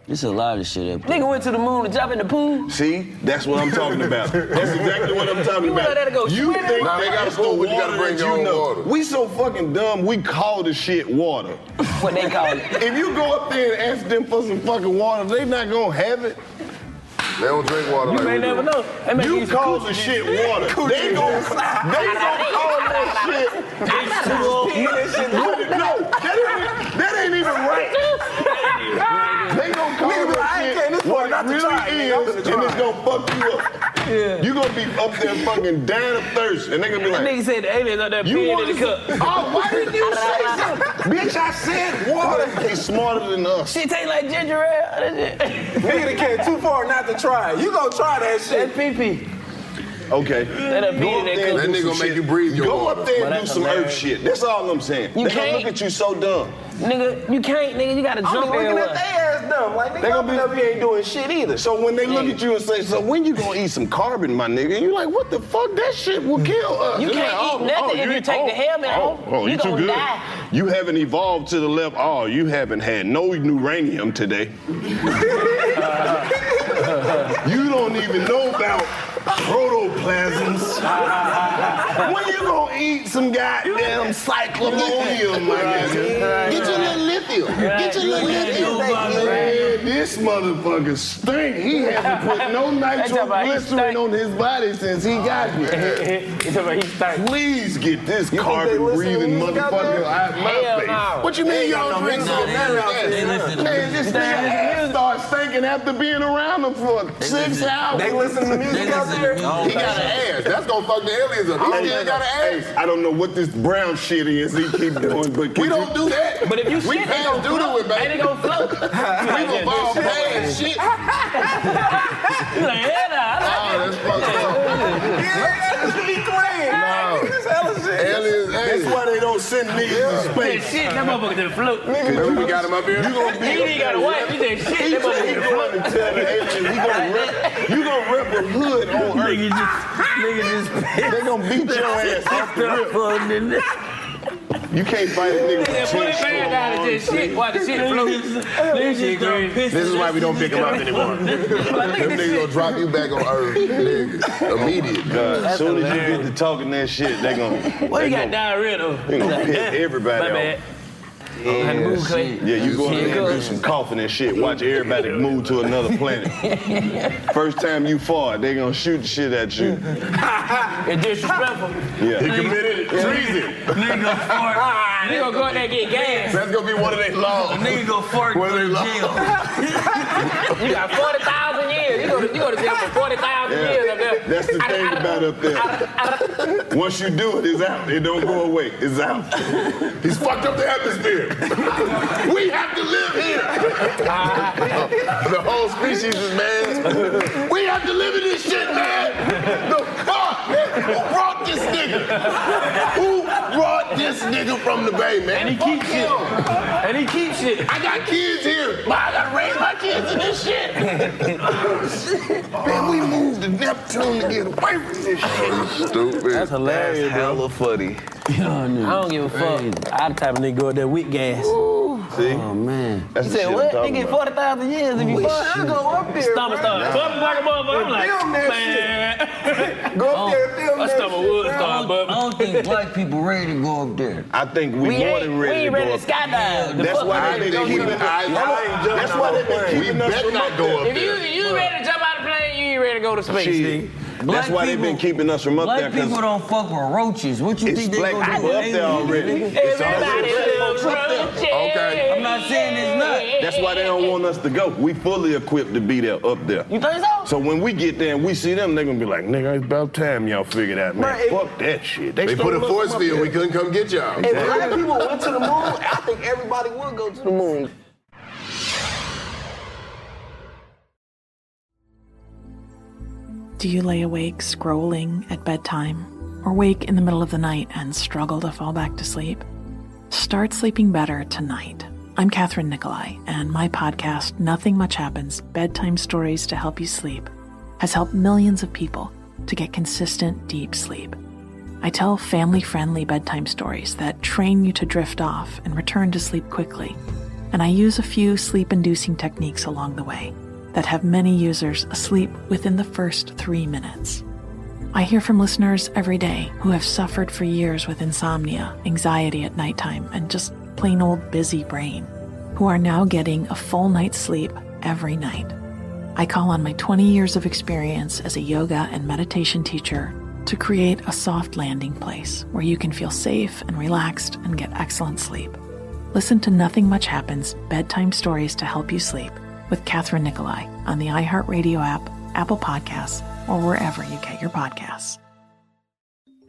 There's a lot of shit up there. Nigga went to the moon to jump in the pool. See? That's what I'm talking about. That's exactly what I'm talking You about. let that go You swimming? think Nah, they man, got it's to cool, water but you gotta bring that your you own know. water. We so fucking dumb, we call the shit water. What they call it? If you go up there and ask them for some fucking water, they not gonna have it. They don't drink water You like may we do. never know. They may You use call coochie the shit juice. water. They gon' call that shit. No, that ain't even right. They gon' call that shit what it really is, and it's gonna fuck you up. Yeah. You gonna be up there fucking dying of thirst, and they gonna be That like, nigga said the aliens up there you peeing want in the cup. Oh, why didn't you say something? Bitch, I said water. He's smarter than us. Shit taste like ginger ale. Nigga that came too far not to try it. You gonna try that shit. That's pee-pee. Okay. That Go up there That and do nigga some gonna make shit. you breathe your Go water. up there But and do that's some earth hilarious. shit. That's all I'm saying. You They gonna can't. look at you so dumb. Nigga, you can't, nigga. You gotta I'm jump looking everywhere. at their ass dumb. Like, nigga, They I'm gonna up here ain't doing shit either. So when they look at you and say, so when you gonna eat some carbon, my nigga? And you're like, what the fuck? That shit will kill us. You They're can't like, eat nothing if you take the helmet off. Oh, You you too gonna good. die. You haven't evolved to the left. Oh, you haven't had no uranium today. You don't even know about protoplasms. When you gonna eat some goddamn cyclomonium, my nigga? Get your little lithium. Get your little lithium. Man, this motherfucker stink. He hasn't put no nitroglycerin on his body since he got here. Please get this carbon-breathing motherfucker out of my Hell face. no. What you mean y'all drink some Man, this nigga started stinking after being around him for 6 hours. They listen to music out there. He got an ass. That's gonna fuck the aliens up. He still got an ass. Hey, I don't know what this brown shit is he keep doing, but We don't do that. But if you we shit, they pass gon' due to float. it, baby. They gon' float. We gonna fall past shit. You like, hell nah. Oh, that's fucked up. Yeah, to be clean. No. This hella shit. aliens, that's why they don't send niggas to space. Shit, that motherfucker didn't float. Remember we got him up here? You gonna be He got a wife. He said, shit, that motherfucker float. to tell the aliens you gonna rep a hood on Earth. Nigga just They gonna beat your ass off the rip. You can't fight a nigga Yeah, with put 10 it back down and just shit. Watch the shit float. This shit crazy. This is why we don't pick him up anymore. Them niggas gonna drop you back on Earth, nigga. Immediate. God, as soon as you get to talking that shit, they gonna. Well, you got diarrhea though. They gonna piss everybody My bad. off. Had to move, Clay. Yeah, you go in there and do some coughing and shit. Watch everybody move to another planet. First time you fart, they gonna shoot the shit at you. It's disrespectful. Yeah. He committed treason. Nigga go fart. Nigga gonna go out there and get gas. That's gonna be one of their laws. Nigga go fart and go to jail. You got 40,000 years. You go to jail for 40,000 years up there. That's the thing about up there. Once you do it, it's out. It don't go away. It's out. He's fucked up the atmosphere. We have to live here. The whole species is mad. We have to live in this shit, man. The fuck? Who brought this nigga? Who brought this nigga from the Bay, man? And he keeps shit. And he keeps shit. I got kids here. I gotta raise my kids in this shit. Man, we moved to Neptune to get away from this shit. Stupid. That's hilarious, That's hella funny. I don't give a fuck. I the type of nigga go out there with gas. See? Oh, man. That's You the said shit what? I'm talking Nigga, about. 40,000 years if you We fuck. should go up there. Stomach start bumping like a motherfucker. I'm like, Film that man. Go up there and film My that stomach shit, would bro. start I bumping. don't think black people ready to go up there. I think we We more ain't than ready we to ain't ready go to up. skydive. The That's fuck why we they ain't been keeping That's why they been We keeping us better from not up go there. up If there. you ready to jump out of the plane, you ain't ready to go to space. Shit. Black That's why they been people- keeping us from up there. Black people 'Cause don't fuck with roaches. What you it's think they black gonna do people with up there aliens, already. nigga? It's Everybody already black loves folks up there. roaches. Okay. I'm not saying it's not. That's why they don't want us to go. We fully equipped to be there, up there. You think so? So when we get there and we see them, they're gonna be like, nigga, it's about time y'all figured out, man. Right. Fuck that shit. They put a stole us force from up field. there. We couldn't come get y'all. If black people went to the moon, I think everybody would go to the moon. Do you lay awake scrolling at bedtime or wake in the middle of the night and struggle to fall back to sleep? Start sleeping better tonight. I'm Catherine Nicolai, and my podcast, Nothing Much Happens, Bedtime Stories to Help You Sleep, has helped millions of people to get consistent, deep sleep. I tell family-friendly bedtime stories that train you to drift off and return to sleep quickly. And I use a few sleep-inducing techniques along the way that have many users asleep within the first 3 minutes. I hear from listeners every day who have suffered for years with insomnia, anxiety at nighttime, and just plain old busy brain, who are now getting a full night's sleep every night. I call on my 20 years of experience as a yoga and meditation teacher to create a soft landing place where you can feel safe and relaxed and get excellent sleep. Listen to Nothing Much Happens, Bedtime Stories to Help You Sleep with Catherine Nicolai on the iHeartRadio app, Apple Podcasts, or wherever you get your podcasts.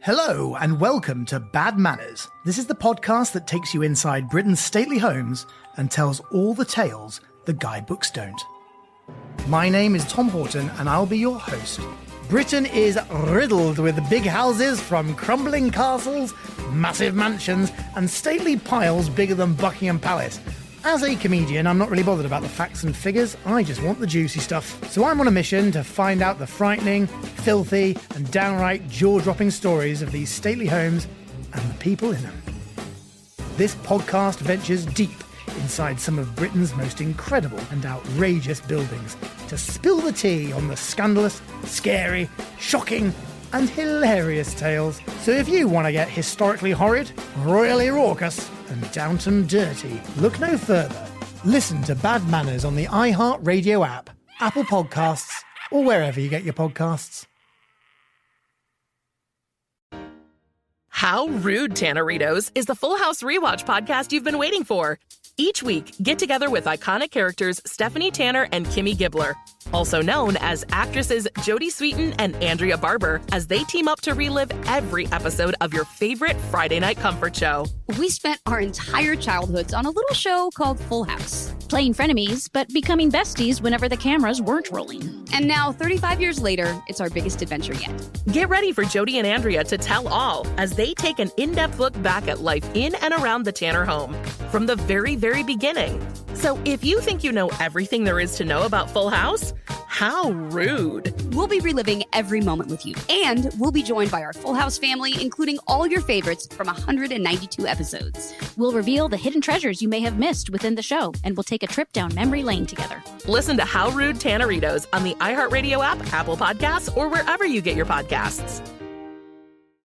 Hello and welcome to Bad Manners. This is the podcast that takes you inside Britain's stately homes and tells all the tales the guidebooks don't. My name is Tom Horton and I'll be your host. Britain is riddled with big houses, from crumbling castles, massive mansions, and stately piles bigger than Buckingham Palace. As a comedian, I'm not really bothered about the facts and figures, I just want the juicy stuff. So I'm on a mission to find out the frightening, filthy, and downright jaw-dropping stories of these stately homes and the people in them. This podcast ventures deep inside some of Britain's most incredible and outrageous buildings to spill the tea on the scandalous, scary, shocking, and hilarious tales. So if you want to get historically horrid, royally raucous, and downton dirty, look no further. Listen to Bad Manners on the iHeartRadio app, Apple Podcasts, or wherever you get your podcasts. How Rude, Tanneritos is the Full House Rewatch podcast you've been waiting for. Each week, get together with iconic characters Stephanie Tanner and Kimmy Gibbler, also known as actresses Jodie Sweetin and Andrea Barber, as they team up to relive every episode of your favorite Friday night comfort show. We spent our entire childhoods on a little show called Full House, playing frenemies, but becoming besties whenever the cameras weren't rolling. And now, 35 years later, it's our biggest adventure yet. Get ready for Jodie and Andrea to tell all as they take an in-depth look back at life in and around the Tanner home from the very beginning. So if you think you know everything there is to know about Full House, how rude. We'll be reliving every moment with you, and we'll be joined by our Full House family, including all your favorites from 192 episodes. We'll reveal the hidden treasures you may have missed within the show, and we'll take a trip down memory lane together. Listen to How Rude Tanneritos on the iHeartRadio app, Apple Podcasts, or wherever you get your podcasts.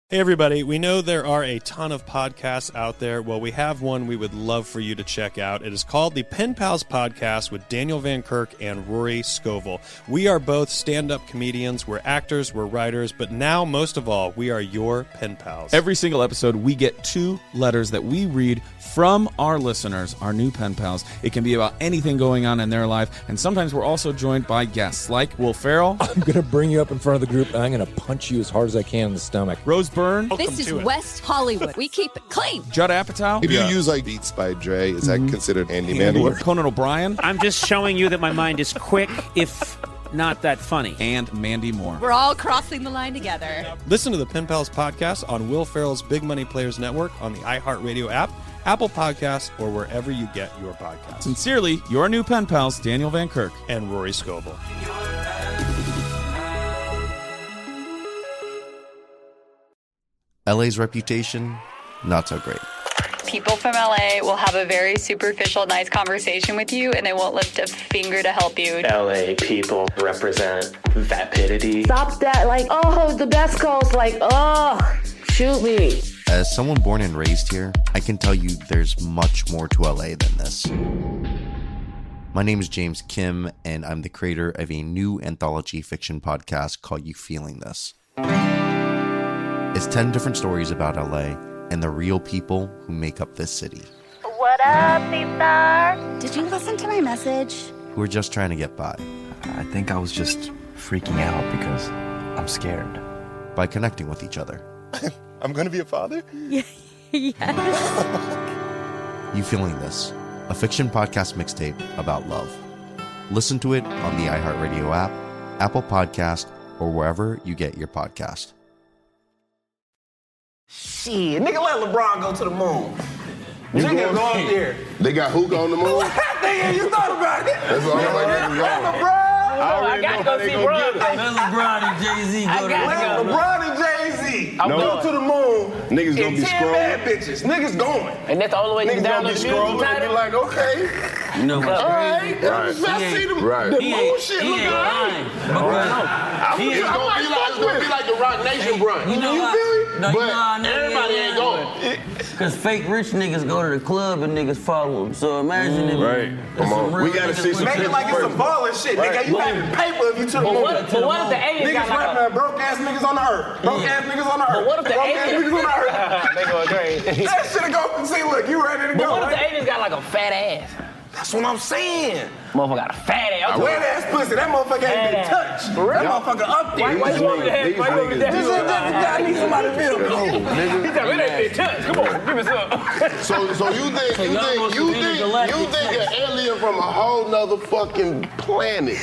Hey everybody, we know there are a ton of podcasts out there. Well, we have one we would love for you to check out. It is called the Pen Pals Podcast with Daniel Van Kirk and Rory Scovel. We are both stand-up comedians, we're actors, we're writers, but now, most of all, we are your pen pals. Every single episode, we get 2 letters that we read from our listeners, our new pen pals. It can be about anything going on in their life, and sometimes we're also joined by guests like Will Ferrell. I'm going to bring you up in front of the group, and I'm going to punch you as hard as I can in the stomach. Rose Byrne. This is West Hollywood. We keep it clean. Judd Apatow. If you use like Beats by Dre, is that considered handyman work? Conan O'Brien. I'm just showing you that my mind is quick, if not that funny. And Mandy Moore. We're all crossing the line together. Listen to the Pen Pals Podcast on Will Ferrell's Big Money Players Network, on the iHeartRadio app, Apple Podcasts, or wherever you get your podcasts. Sincerely, your new pen pals, Daniel Van Kirk and Rory Scovel. LA's reputation, not so great. People from LA will have a very superficial, nice conversation with you, and they won't lift a finger to help you. LA people represent vapidity. Stop that, like, oh, the best calls, like, oh, shoot me. As someone born and raised here, I can tell you there's much more to LA than this. My name is James Kim, and I'm the creator of a new anthology fiction podcast called You Feeling This. It's 10 different stories about LA and the real people who make up this city. What up, C-Star? Did you listen to my message? Who are just trying to get by. I think I was just freaking out because I'm scared. By connecting with each other. I'm going to be a father? Yes. You Feeling This, a fiction podcast mixtape about love. Listen to it on the iHeartRadio app, Apple Podcast, or wherever you get your podcast. Shit, nigga, let LeBron go to the moon. Nigga, go up there. They got Hookah on the moon? Nigga, you thought about it. That's all I'm like, LeBron. I got to go see Bron. Let LeBron and Jay-Z go to LeBron and Jay-Z. I'm Go going. to the moon. Niggas gonna and be 10 bad bitches. Niggas going. And that's the only way you Niggas can gonna download be the scrolling music and be title. like, okay. You know what's All right. crazy? I see the moon shit looking all right. He It's gonna be like the Rock Nation brunch. You know what? feel me? No, But you know how niggas everybody ain't going. Because fake rich niggas go to the club and niggas follow them. So imagine if Come on. We gotta see some Make it like it's some ballin' shit, nigga. You having paper if you took the moon. But what if the aliens Niggas got like rapping broke ass niggas on the earth. Broke ass niggas on the earth. But what if the broke ass aliens- niggas on the earth? They going crazy. That shit go. See, look, you ready to But go? what if the Right? aliens got like a fat ass? That's what I'm saying. Motherfucker got a fat ass. Wet ass pussy. That motherfucker ain't been touched. That motherfucker up there. Why you want me to have? Why you want me to have? I need somebody to feel me. He said, it ain't been touched. Come on, give me some. So you think an alien from a whole nother fucking planet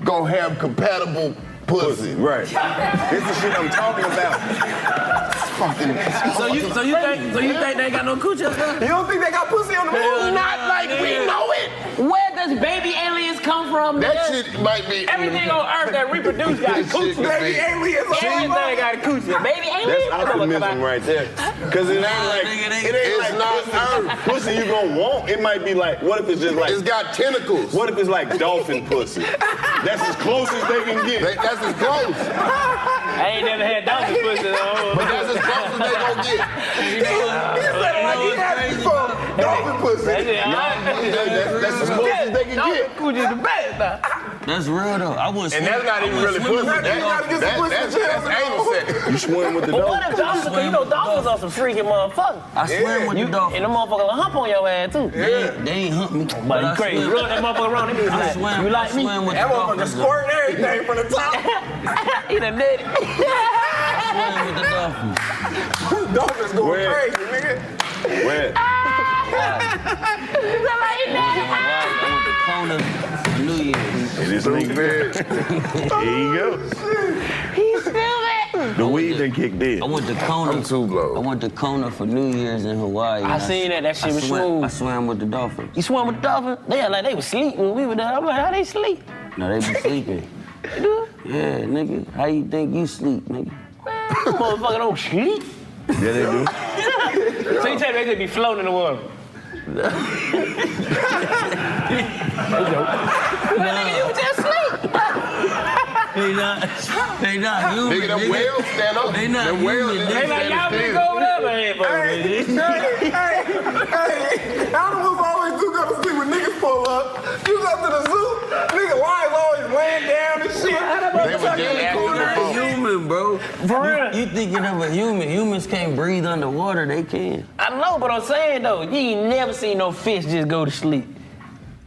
gonna have compatible pussy? Right. This is shit I'm talking about. Fucking. So you think they ain't got no coochie or something? You don't think they got pussy on the moon? Not like we know it. Where does baby aliens come from? That nigga? shit might be. Everything on Earth that reproduce got a coochie. Baby aliens. Everything got a coochie. Baby aliens. That's optimism right there. Cause it ain't like It's not Earth. pussy you gonna want. It might be like, what if it's just like It's got tentacles. what if it's like dolphin pussy? That's as close as they can get. That's as close. I ain't never had dolphin pussy though. But that's as close as they gonna get. He said like he had it before. Dolphin pussy. That's as close as they can get. Coochie the best now. That's real though. I would. And that's not even really pussy. That's anal sex. You swim with the But what dolphin. if dolphins, cause you know dolphins are some freaking motherfuckers. I swim with the dolphin. And the motherfucker will hump on your ass too. They ain't hump me. But you crazy. You run that motherfucker around, they be I like, swim. you like I me? swim with That the motherfucker dolphins. squirting everything from the top. He done did it. Swim with the dolphins. Dolphins going crazy, nigga. Where? I went to Kona for New Year's. Hey, this nigga. Here you go. He's stupid. The weed done kicked in. I went to Kona. I'm too blow. I went to Kona for New Year's in Hawaii. I seen that. That shit was I smooth. swam with the dolphins. You swam with the dolphin? They had like they was sleep when we were there. I'm like, how they sleep? No, they be sleeping. They do? Yeah, nigga. How you think you sleep, nigga? Motherfucker don't sleep. Yeah, they do. So you tell me they just be floating in the water? That nigga, you just sleep. They not human. Nigga, them whales stand up. They not Them whales human, just They like, y'all stand been still. go over there, Hey, animals always do go to sleep when niggas pull up. You go to the zoo, nigga, lions always laying down and shit. They were just acting Human, bro. For real. You thinking of a human. Humans can't breathe underwater. They can. I know, but I'm saying though, you ain't never seen no fish just go to sleep.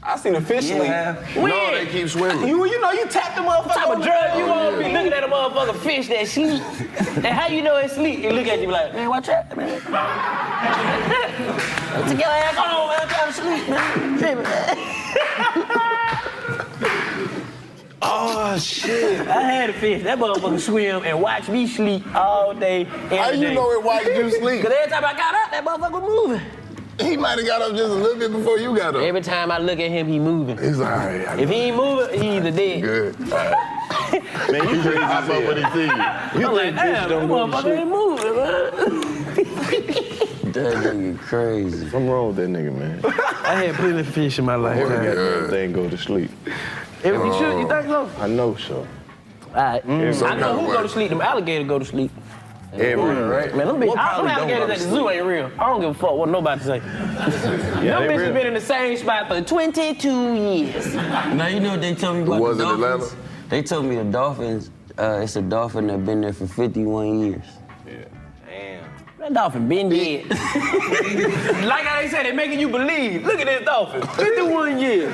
I seen a fish sleep. When? No, they keep swimming. You know you tap the motherfucker. What type of on the drug phone. you want to be looking at a motherfucker fish that sleep? And how you know it sleep? He look at you like, man, watch out, man. Take your ass on, man. I'm trying to sleep, man. Oh, shit. I had a fish. That motherfucker swim and watch me sleep all day, every day. How you know it watched you sleep? Because every time I got up, that motherfucker moving. He might have got up just a little bit before you got up. Every time I look at him, he moving. He's like, all right. If he ain't moving, he either dead. Good. All right. Man, you crazy as hell. When he see you. You I'm like, think fish damn, that don't go to motherfucker sleep? ain't moving, man. That nigga crazy. Something wrong with that nigga, man. I had plenty of fish in my Every lifetime. goddamn thing go to sleep. You should, you think so? I know so. All right. I know who go to sleep. Them alligators go to sleep. Everywhere, right? Man, them bitches, Well, them alligators at the zoo ain't real. I don't give a fuck what nobody say. Them they bitches real. been in the same spot for 22 years. Now you know what they told me about Was the it dolphins? Atlanta? They told me the dolphins. It's a dolphin that been there for 51 years. That dolphin been dead. Like how they say, they making you believe. Look at this dolphin. 51 years.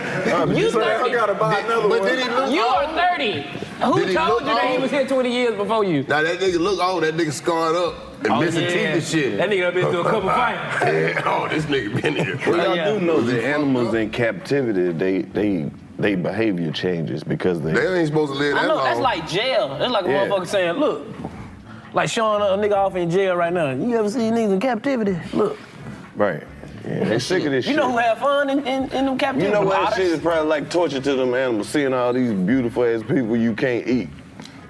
You 30. I gotta buy another But one. did he look You old? are 30. Who Did he told look you that he old? was here 20 years before you? Now that nigga look old, that nigga scarred up and missing teeth and shit. That nigga done been through a couple fights. Yeah, oh, this nigga been here. Well, yeah. y'all do know that animals in captivity, they behavior changes because they. They ain't supposed to live I that know, long. that's like jail. That's like a Yeah. motherfucker saying, look, like showing a nigga off in jail right now. You ever see niggas in captivity? Look. Right. Yeah, they sick of this shit. You know who had fun in them captivities? You know what? That Otters? shit is probably like torture to them animals, seeing all these beautiful ass people you can't eat.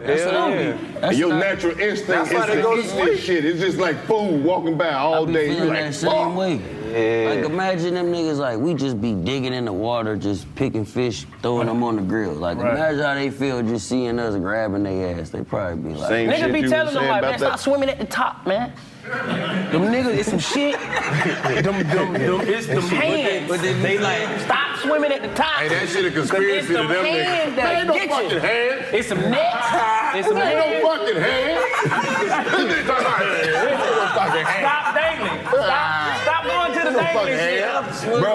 And your natural instinct is to eat this shit. It's just like food walking by all day. You Feeling like, that same way. Like imagine them niggas like we just be digging in the water, just picking fish, throwing them on the grill. Like imagine how they feel just seeing us grabbing their ass. They probably be like, niggas be telling them like, man, stop swimming at the top, man. Them niggas, it's some shit. It's them hands. But they like, stop swimming at the top. Hey, that shit a conspiracy to them niggas. Hands that Ain't no get fucking you. hands. It's some nets. It's some hands. Ain't no fucking hands. Stop dangling. Stop going to the dangling shit. Bro,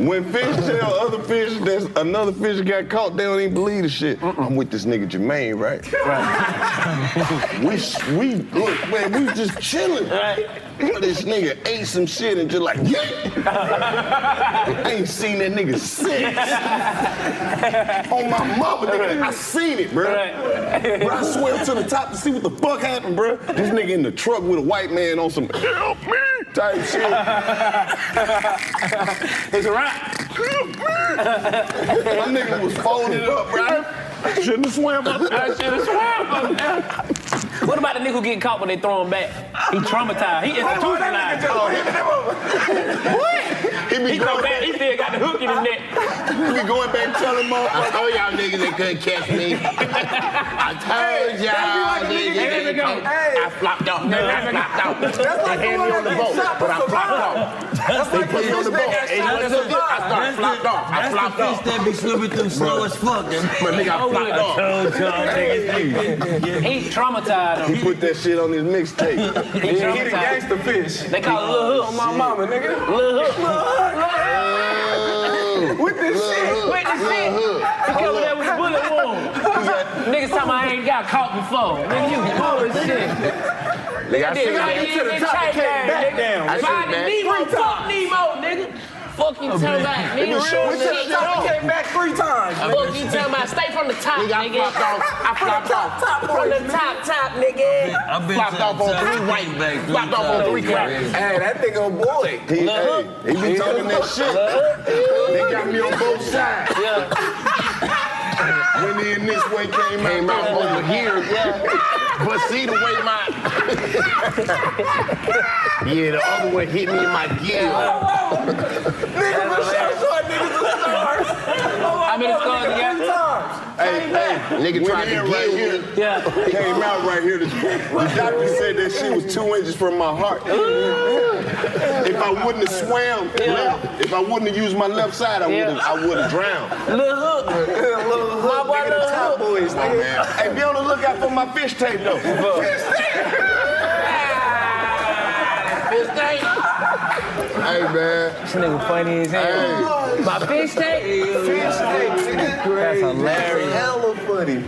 when fish tell other fish there's another fish got caught, they don't even believe the shit. I'm with this nigga Jermaine, right? We look, man, we just chilling. This nigga ate some shit and just like, I ain't seen that nigga since. On my mama, nigga, I seen it, bro. Bro, I swam to the top to see what the fuck happened, bro. This nigga in the truck with a white man on some help me type shit. It's a wrap. My nigga was folded up, bro. Shouldn't have swam up there. I should have swam up there. What about the nigga who get caught when they throw him back? He traumatized. He institutionalized. What? He come back, he still got the hook in his neck. He be going back telling motherfuckers, I told y'all niggas they couldn't catch me. I told y'all niggas they couldn't. I flopped off. I flopped off. They had me on the boat, but I flopped off. They put me on the boat. I started flopped off. I flopped off. that be swimming through slow as fuck. My nigga, I flopped off. He traumatized him. He put that shit on his mixtape. He the gangster fish. They call it Lil Hook. On my mama, nigga. Lil Hook. With this shit. With the shit. He come there with a bullet wound. Niggas talking about I ain't got caught before. Nigga, you bullshit. Nigga, I said to the top, I came back down. Find the Nemo, fuck Nemo, nigga. Fuck you talking about, nigga. Came back 3 times. Fuck you talking about, stay from the top, nigga. I flopped off. From the top, nigga. Flopped off on 3 white bags. Flopped off on 3 cracks. Hey, that nigga a boy. He be talking that shit. They got me on both sides. When he in this way came out over here. But see the way my the other one hit me in my gill. Nigga, how many scars you got? Hey, nigga tried to right here. Came out right here. The doctor said that shit was 2 inches from my heart. If I wouldn't have swam left, if I wouldn't have used my left side, I would have drowned. Lil Hook. My boy Nigga, the top boys, nigga. Hey, be on the lookout for my fish tape though. Fish tape. Hey man. This nigga funny as hell. Hey. My fish tape? Fish tape, nigga. That's hilarious. Hella funny.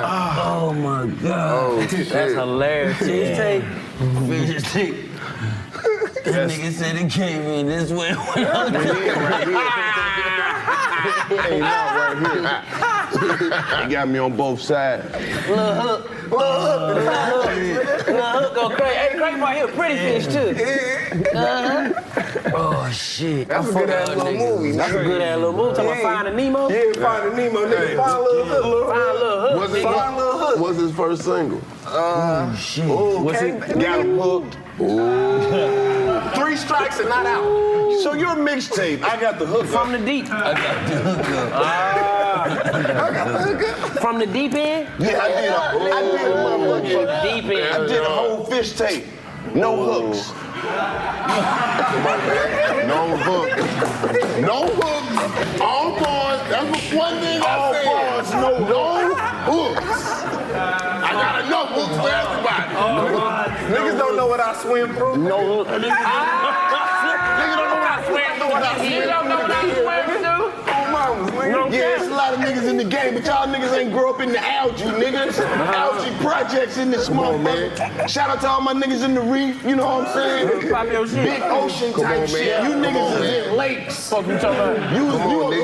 oh my god. Oh, shit. That's hilarious. Fish tape. Fish tape. That nigga said it came in this way. Hey, not right here. They got me on both sides. Lil Hook. Lil Hook go crazy. Hey, crazy part here, pretty fish too. Oh shit. That's a good ass little movie. That's a good ass little movie. Talking about Finding Nemo? Yeah, Finding Nemo. Nigga, find Lil Hook. Find Lil Hook. Find Lil Hook. What's his first single? Shit. What's it? Got him hooked. 3 strikes and not out. So your mixtape, I got the hook From the deep. I got the hook up. I got the hook up. From the deep end? Yeah, I did a motherfucking Deep end. I did a whole fish tape. No hooks. No hooks. No hooks. All bars. That's one thing all bars. No hooks. I got enough hooks for everybody. Niggas don't know what I swim through. No hooks. Niggas don't know what I swim through. You don't know what I swim through? Yeah, it's a lot of niggas in the game, but y'all niggas ain't grow up in the algae, niggas. Algae projects in this motherfucker. Shout out to all my niggas in the reef, you know what I'm saying? Big ocean type shit. You niggas is in lakes. Fuck you talking about? You a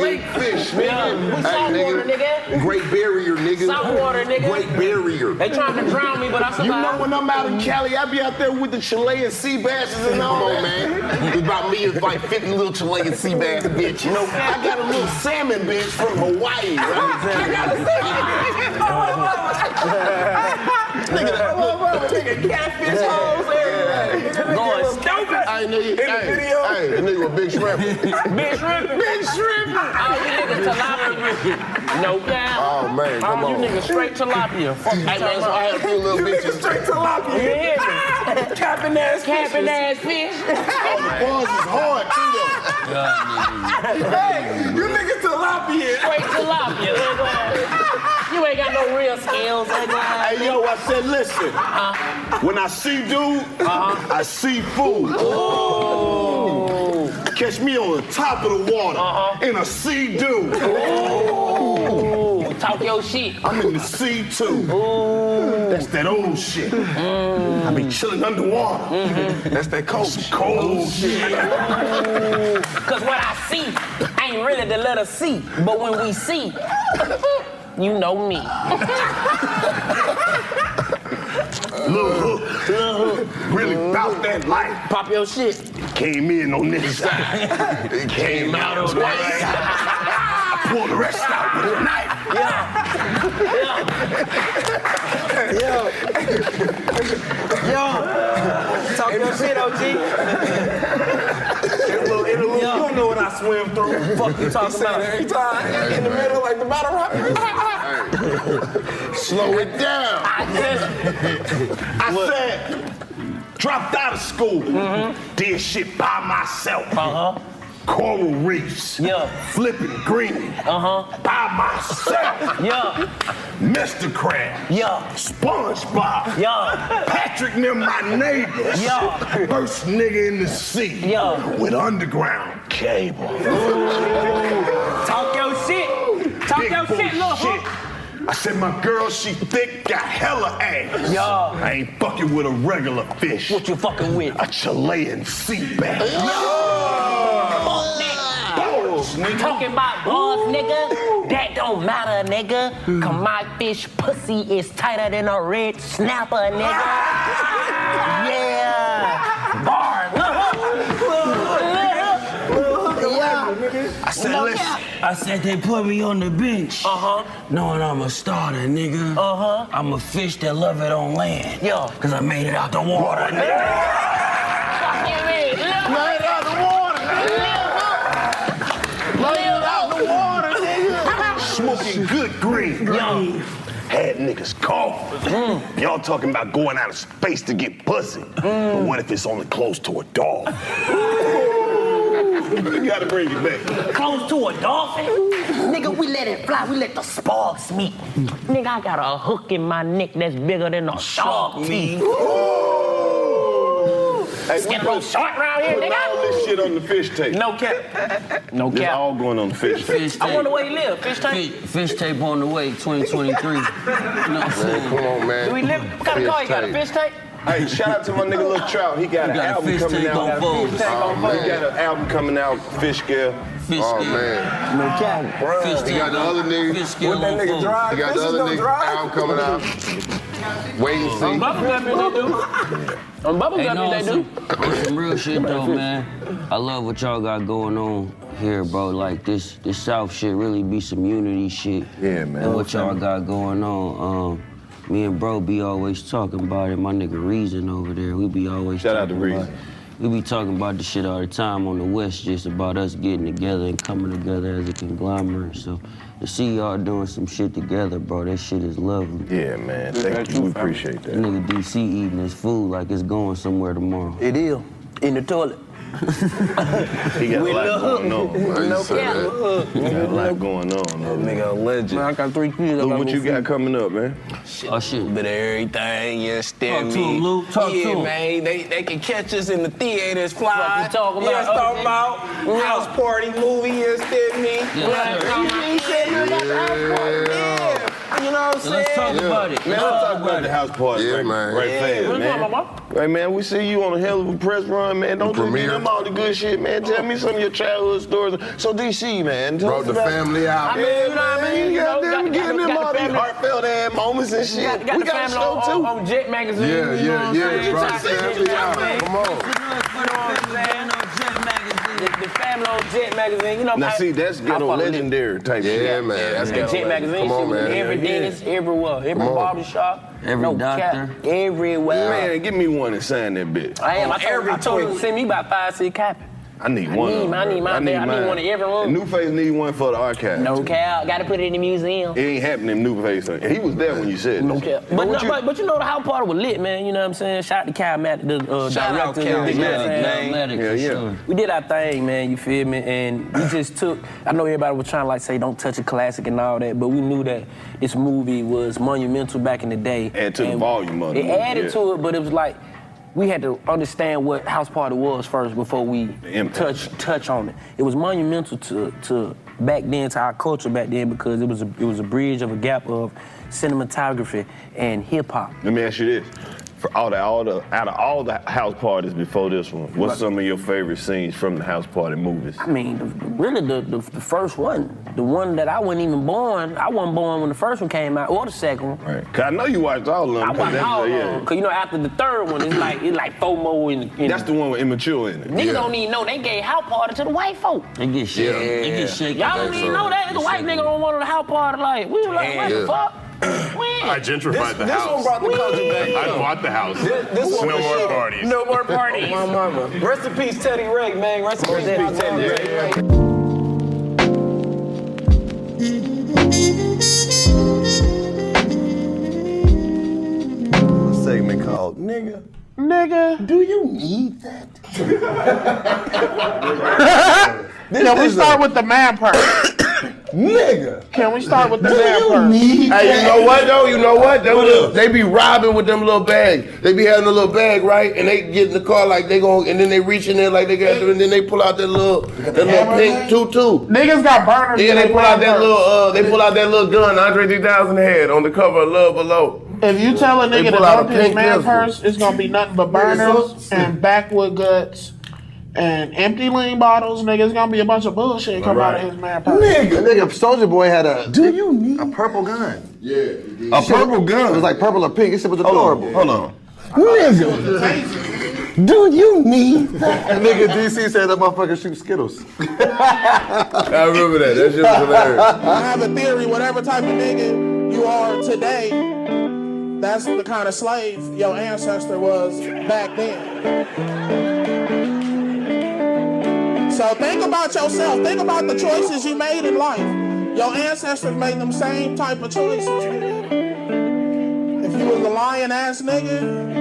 lake fish, nigga. We saltwater, nigga. Great barrier, nigga. Saltwater, nigga. Great barrier. They trying to drown me, but I survive. You know when I'm out in Cali, I be out there with the Chilean sea basses and all that. Man. It's about me, it's like 50 little Chilean sea bass, bitch. You know, I got a little salmon, bitch, from Hawaii, right? I got a salmon. Nigga, catfish hoes everywhere. Going stupid. Hey, nigga, hey, the nigga with big shrimp. Big shrimp. Big shrimp. Oh, you niggas tilapia. No doubt. Oh, man, come on. You niggas straight tilapia. Fuck you talking about. I had a few little bitches. Straight tilapia. You hear me? Capping ass fish. Oh, the bars is hard, too, though. Hey, you niggas tilapia. Straight tilapia. You ain't got no real skills. Hey, yo, I said, listen. When I see dude, I see food. Oh. Catch me on the top of the water in a sea dude. Oh. Talk your shit. I'm in the sea too. That's that old shit. I be chilling underwater. That's that cold shit. Cold shit. Cause what I see ain't really the letter C, but when we see, you know me. Little hook. Really bout that life. Pop your shit. Came in on this side. It came out on that side. I pulled the rest out with a knife. Yo. Talk your shit, OG. You don't know what I swim through. Fuck you talking about? Every time. In the middle like the battle rap. Slow it down. I said, dropped out of school. Did shit by myself. Coral reefs. Flipping green. By myself. Mr. Crab. SpongeBob. Patrick and them my neighbors. First nigga in the sea. With underground cable. Talk your shit. Talk Big your shit, little hook. I said my girl, she thick, got hella ass. I ain't fucking with a regular fish. What you fucking with? A Chilean sea bass. Talking about balls, nigga. That don't matter, nigga. Cause my fish pussy is tighter than a red snapper, nigga. Yeah. Bars. I said, listen. I said they put me on the bench. Knowing I'm a starter, nigga. I'm a fish that love it on land. Cause I made it out the water, nigga. Made it out the water, nigga. Smoking good green. Had niggas coughing. Y'all talking about going out of space to get pussy. But what if it's only close to a dog? You gotta bring it back. Close to a dolphin? Nigga, we let it fly. We let the sparks meet. Nigga, I got a hook in my neck that's bigger than a shark teeth. It's getting a little short around here, nigga. All this shit on the fish tape. No cap. No cap. It's all going on the fish tape. I wonder where he live. Fish tape? Fish tape on the way, 2023. You know what I'm saying? Come on, man. Do we live? What kind of car you got? A fish tape? Hey, shout out to my nigga Lil Trout. He got an album coming out. He got an album coming out, Fish Scale. Oh, man. No cap. He got the other nigga. What that nigga drive? He got the other nigga album coming out. Wait and see. On Bubble Gummy, they do. On Bubble Gummy, they do. Some real shit, though, man. I love what y'all got going on here, bro. Like, this South shit really be some unity shit. Yeah, man. And what y'all got going on. Me and bro be always talking about it. My nigga Reason over there, we be always Shout out to Reason. We be talking about this shit all the time on the West, just about us getting together and coming together as a conglomerate. So to see y'all doing some shit together, bro, that shit is lovely. Yeah, man. Thank you. We appreciate that. Nigga DC eating his food like it's going somewhere tomorrow. It is. In the toilet. He got a lot going on. No cap. He got a lot going on. That nigga a legend. Man, I got 3 kids. Luke, what you got coming up, man? Oh, shit. But everything, you understand Talk to me? him, Luke. Talk to him. Man, they can catch us in the theaters, fly. What you talking about? Yes, talking about house party movie, you understand me? You know what I'm saying? Let's talk about it. Man, let's talk about the house party. Yeah, right, man. Right fast, man. Right, man, we see you on a hell of a press run, man. Don't just give them all the good shit, man. Tell me some of your childhood stories. So, DC, man. Brought the family out. Yeah, man. You got them getting them all these heartfelt ass moments and shit. Got We the got a family show, too. on Jet Magazine. Yeah, you know what I'm saying? Brought the family out. Come on. The family on Jet Magazine, you know. Now, see, that's ghetto legendary type shit. Yeah, man. That's Jet Jet Magazine. Come on, shit, man. every dentist, everywhere, every barbershop, Every doctor. cap, everywhere. Man, give me one and sign that bitch. I told him to send me about 5-6 copies. I need one. I need one in every room. New Face need one for the archive. No cap, gotta put it in the museum. It ain't happening, New Face. He was there when you said No this. cap. But you know the house party was lit, man. You know what I'm saying? Shout out to Cal Matt, the Shout out director. Cal You know what I'm Matt, saying? Yeah. We did our thing, man, you feel me? And we just took, I know everybody was trying to like say don't touch a classic and all that, but we knew that this movie was monumental back in the day. Add to the volume of it. It added to it, but it was like, we had to understand what house party was first before we touch on it. It was monumental to back then, to our culture back then, because it was a bridge of a gap of cinematography and hip hop. Let me ask you this. For out of all the house parties before this one, what's some of your favorite scenes from the house party movies? I mean, really the first one, the one that I wasn't even born. I wasn't born when the first one came out, or the second one. Right. Cause I know you watched all of them. I watched all of them. Cause you know after the third one, it's like FOMO in That's the one with immature in it. Niggas don't even know they gave house party to the white folk. They get shaken. They get shaken. Y'all don't even know that. The white nigga don't want the house party. Like we were like, what the fuck? I gentrified the house. This one brought the culture back. I bought the house. This one no was more shit. parties. No more parties. My mama. Rest in peace, Teddy Ray, man. Rest in peace, Teddy Ray. A segment called Nigga. Nigga. Do you need that? Can we start with the man part? Nigga. Can we start with the man part? Hey, you know what? They be robbing with them little bags. They be having a little bag, right? And they get in the car like they gon', and then they reach in there like they got, and then they pull out that little pink tutu. Niggas got burners. Yeah, they pull out that little gun Andre 3000 had on the cover of Love Below. If you tell a nigga to pull out dump a his pink man pistol. purse, it's gonna be nothing but burners and backwood guts and empty lean bottles. Nigga, it's gonna be a bunch of bullshit come out of his man purse. Nigga, Soldier Boy had a purple gun. Yeah. A purple gun. It was like purple or pink. This shit was adorable. Hold on. Nigga. Do you need that? And nigga DC said that motherfucker shoot Skittles. I remember that. That shit was hilarious. I have a theory, whatever type of nigga you are today, that's the kind of slave your ancestor was back then. So think about yourself. Think about the choices you made in life. Your ancestors made them same type of choices. If you was a lying ass nigga,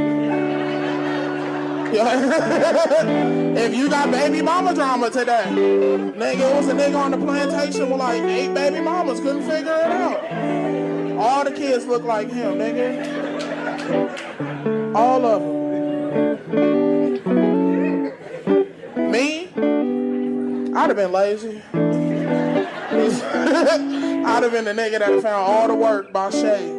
if you got baby mama drama today, nigga, it was a nigga on the plantation with like 8 baby mamas, couldn't figure it out. All the kids look like him, nigga. All of them. Me? I'd have been lazy. I'd have been the nigga that found all the work by shade.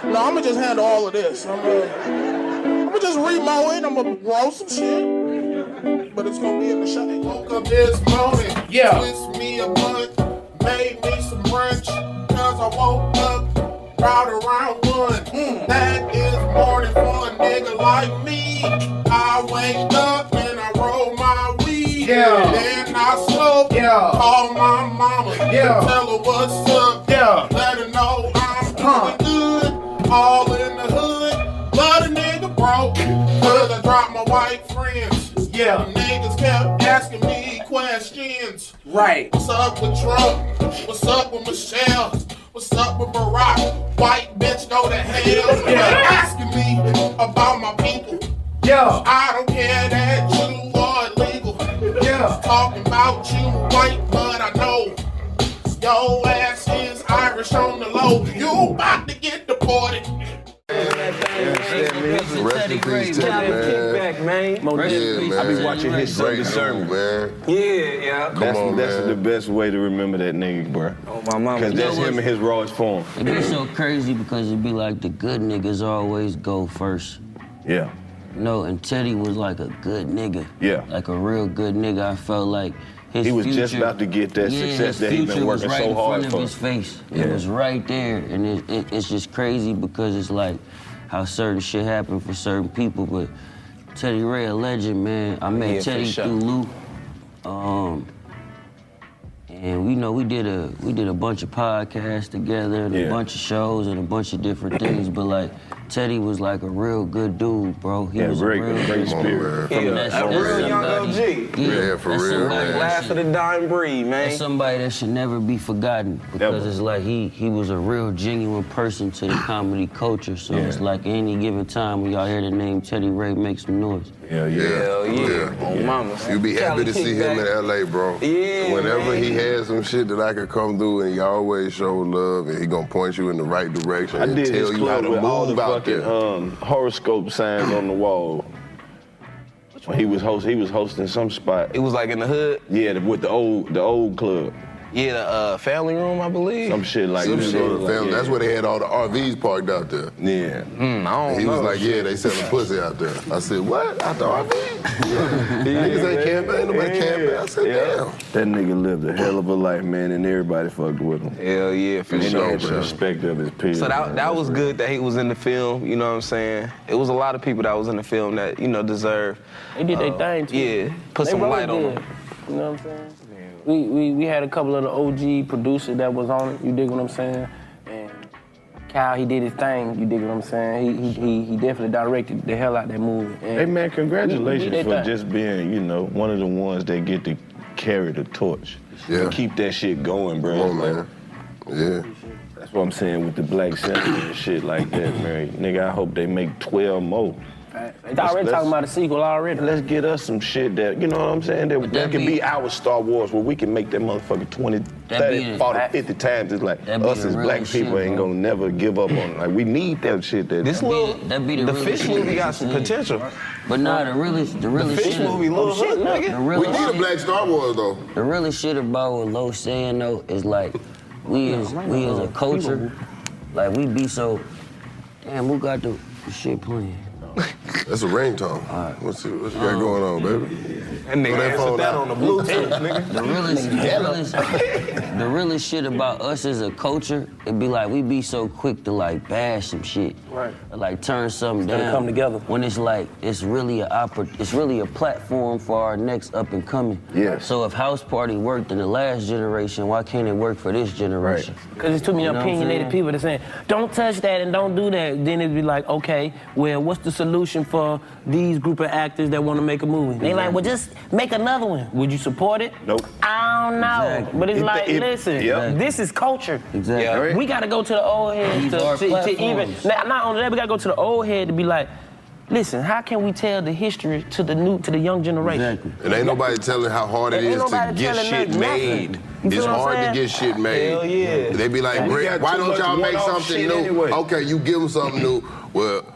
No, I'ma just handle all of this. I'ma just remow it. I'ma grow some shit. But it's gonna be in the shade. Woke up this morning. Yeah. Twist me a blunt. Made me some brunch. Cause I woke up right around 1. That is morning for a nigga like me. I wake up and I roll my weed. Yeah. Then I smoke. Yeah. Call my mama. Yeah. Tell her what's up. Yeah. Let her know I'm doing good. All in the hood. But a nigga broke. Cause I dropped my white friends. Yeah. The niggas kept asking me questions. Right. What's up with Trump? What's up with Michelle? What's up with Barack? White bitch go to hell. Yeah. Asking me about my people. Yeah. I don't care that you are illegal. Yeah. Talking about you white, but I know your ass is Irish on the low. You about to get deported. Rest in peace, Teddy, man. I be watching his Sunday sermon, man. Yeah. That's the best way to remember that nigga, bro. Oh, my mama. Because that's him in his rawest form. It be so crazy because it be like the good niggas always go first. Yeah. No, and Teddy was like a good nigga. Yeah. Like a real good nigga. I felt like his he was future, just about to get that success that he been working so hard for. His face. It was right there, and it's just crazy because it's like how certain shit happen for certain people. But Teddy Ray, a legend, man. I met Teddy through Lou, and we did a bunch of podcasts together and a bunch of shows and a bunch of different things. But like Teddy was like a real good dude, bro. He was great, a real great spirit. A real young OG. Yeah, for real, man. Last of the dying breed, man. That's somebody that should never be forgotten because it's like he was a real genuine person to the comedy culture. So it's like any given time when y'all hear the name Teddy Ray, make some noise. Hell yeah. Oh, mama. You be happy to see him in LA, bro. Yeah. Whenever he has some shit that I could come through, and he always show love, and he gonna point you in the right direction I and did tell his you how club to with all move the out fucking there. horoscope signs on the wall. When he was hosting some spot. It was like in the hood? Yeah, with the old club. Yeah, the family room, I believe. Some shit like Some that. shit on the family. That's where they had all the RVs parked out there. Yeah. I don't know. He was like, yeah, they selling pussy out there. I said, what? Out the RV? Niggas ain't camping, ain't nobody camping. I said, damn. That nigga lived a hell of a life, man, and everybody fucked with him. Hell yeah, for And he sure. had the respect of his peers. So man. that was good that he was in the film, you know what I'm saying? It was a lot of people that was in the film that, deserve. They did their thing too. Yeah, put They some really light on did. them. You know what I'm saying? We had a couple of the OG producers that was on it, you dig what I'm saying? And Kyle, he did his thing, you dig what I'm saying? He definitely directed the hell out that movie. And Hey man, congratulations we did for that. just being, one of the ones that get to carry the torch. Yeah. Keep that shit going, bro. Come on, man. Yeah. That's what I'm saying with the Black Cinema and shit like that, man. Nigga, I hope they make 12 more. They already talking about a sequel already. Let's get us some shit that, you know what I'm saying, that can be our Star Wars where we can make that motherfucker 20, 30, 40, 50 times. It's like us as black people ain't gonna never give up on it. Like, we need that shit. The Fish movie got some potential. But nah, the really Fish shit. movie, Lil Hood, nigga. We need a Black Star Wars, though. The really shit about what Lo's saying, though, is like, we as a culture, like, we be so, damn, who got the shit playing? That's a ringtone. What you got going on, baby? That nigga answered that on the Bluetooth, nigga. The realest shit about us as a culture, it be like we be so quick to like bash some shit, Right. or like turn something Instead of down. come together. When it's like it's really a platform for our next up and coming. Yes. So if House Party worked in the last generation, why can't it work for this generation? Because there's too many You know what I'm opinionated saying? people that saying, don't touch that and don't do that. Then it'd be like, okay, well, what's the solution for these group of actors that want to make a movie? They like, well, just make another one. Would you support it? Nope. I don't know. Exactly. But it's listen, Yep. this is culture. Exactly. Yeah, right. We got to go to the old head These to are even, platforms. not only that, we got to go to the old head to be like, listen, how can we tell the history to the young generation? Exactly. And ain't nobody telling how hard it Ain't is to nobody get telling shit nothing. made. You It's feel what I'm hard to saying? get shit made. Hell yeah. They be like, We Brett, got why too don't much y'all make one-off something shit new? anyway. Okay, you give them something new. Well,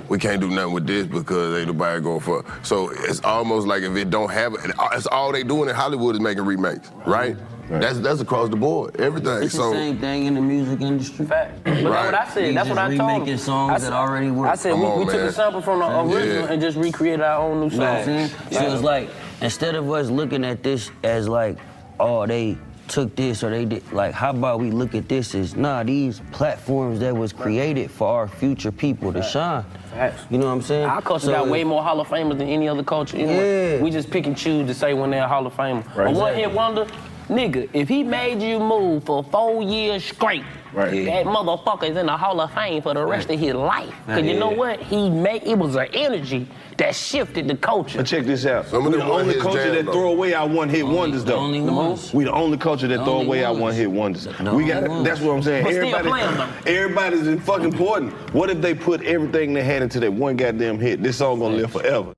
we can't do nothing with this because ain't nobody going for it. So it's almost like if it don't have it, it's all they doing in Hollywood is making remakes, right? That's across the board, everything. It's So the same thing in the music industry. Fact. But that's what I said. That's what I told them. Remaking songs that already work. I said Come on, we took man. a sample from the original and just recreated our own new You know what I'm saying? song. So it's like, instead of us looking at this as like, oh, they took this or they did, like, how about we look at this as, these platforms that was created for our future people to shine. Facts. You know what I'm saying? Our culture So got way more Hall of Famers than any other culture. Anyway. Yeah. We just pick and choose to say when they're a Hall of Famer. Right. A one-hit wonder, nigga, if he made you move for 4 years straight, Right. That motherfucker is in the Hall of Fame for the rest of his life. Because you know what? It was an energy that shifted the culture. But check this out. Some of We them the only one-hit culture jam, that though. throw away our one-hit wonders, though. only ones. We the only culture that throw only away our ones. one-hit wonders. The We only got. ones. That's what I'm saying. But still playing them. Everybody's fucking important. What if they put everything they had into that one goddamn hit? This song gonna live forever.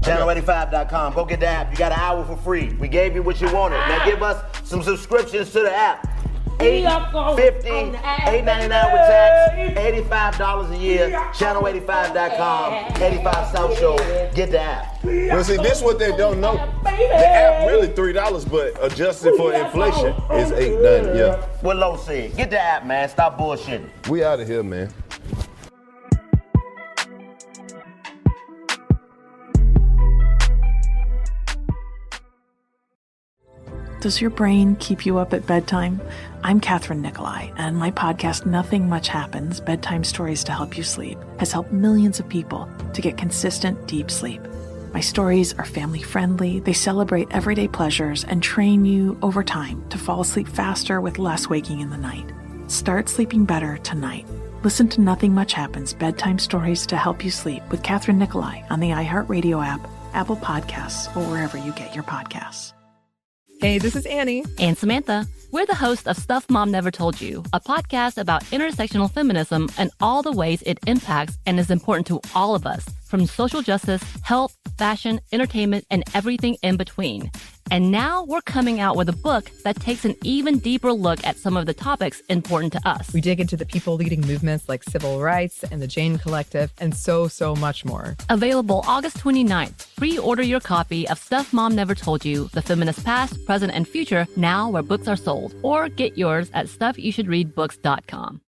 Channel85.com. Go get the app. You got an hour for free. We gave you what you wanted. Now give us some subscriptions to the app. $8.50, $8.99 with tax, $85 a year. Channel85.com, 85 South Show. Get the app. Well, see, this is what they don't know. The app really $3, but adjusted for inflation is $8.90. Yeah. What Lo said. Get the app, man. Stop bullshitting. We out of here, man. Does your brain keep you up at bedtime? I'm Catherine Nicolai, and my podcast, Nothing Much Happens, Bedtime Stories to Help You Sleep, has helped millions of people to get consistent, deep sleep. My stories are family-friendly, they celebrate everyday pleasures, and train you over time to fall asleep faster with less waking in the night. Start sleeping better tonight. Listen to Nothing Much Happens, Bedtime Stories to Help You Sleep with Catherine Nicolai on the iHeartRadio app, Apple Podcasts, or wherever you get your podcasts. Hey, this is Annie. And Samantha. We're the host of Stuff Mom Never Told You, a podcast about intersectional feminism and all the ways it impacts and is important to all of us, from social justice, health, fashion, entertainment, and everything in between. And now we're coming out with a book that takes an even deeper look at some of the topics important to us. We dig into the people leading movements like civil rights and the Jane Collective, and so much more. Available August 29th. Pre-order your copy of Stuff Mom Never Told You, The Feminist Past, Present, and Future, now where books are sold. Or get yours at StuffYouShouldReadBooks.com.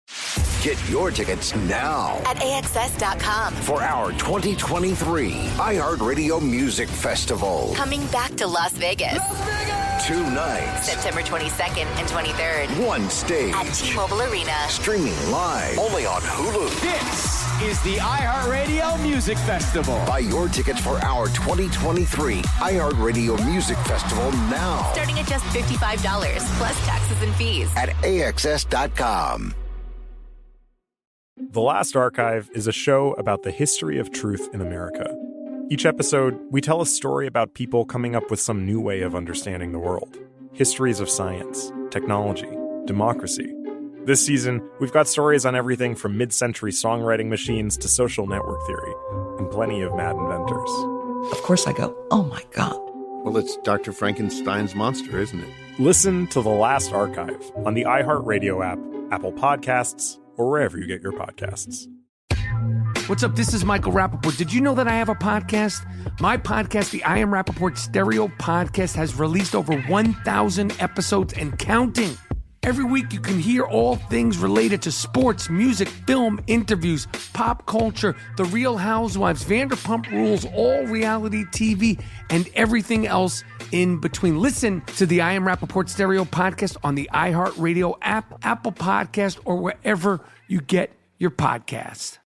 Get your tickets now at AXS.com. for our 2023 iHeartRadio Music Festival. Coming back to Las Vegas. 2 nights. September 22nd and 23rd. 1 stage. At T-Mobile Arena. Streaming live. Only on Hulu. This is the iHeartRadio Music Festival. Buy your tickets for our 2023 iHeartRadio Music Festival now. Starting at just $55, plus taxes and fees. At AXS.com. The Last Archive is a show about the history of truth in America. Each episode, we tell a story about people coming up with some new way of understanding the world. Histories of science, technology, democracy. This season, we've got stories on everything from mid-century songwriting machines to social network theory, and plenty of mad inventors. Of course I go, oh my God. Well, it's Dr. Frankenstein's monster, isn't it? Listen to The Last Archive on the iHeartRadio app, Apple Podcasts, or wherever you get your podcasts. What's up? This is Michael Rappaport. Did you know that I have a podcast? My podcast, the I Am Rappaport Stereo Podcast, has released over 1,000 episodes and counting. Every week you can hear all things related to sports, music, film, interviews, pop culture, The Real Housewives, Vanderpump Rules, all reality TV, and everything else in between. Listen to the I Am Rappaport Stereo Podcast on the iHeartRadio app, Apple Podcast, or wherever you get your podcast.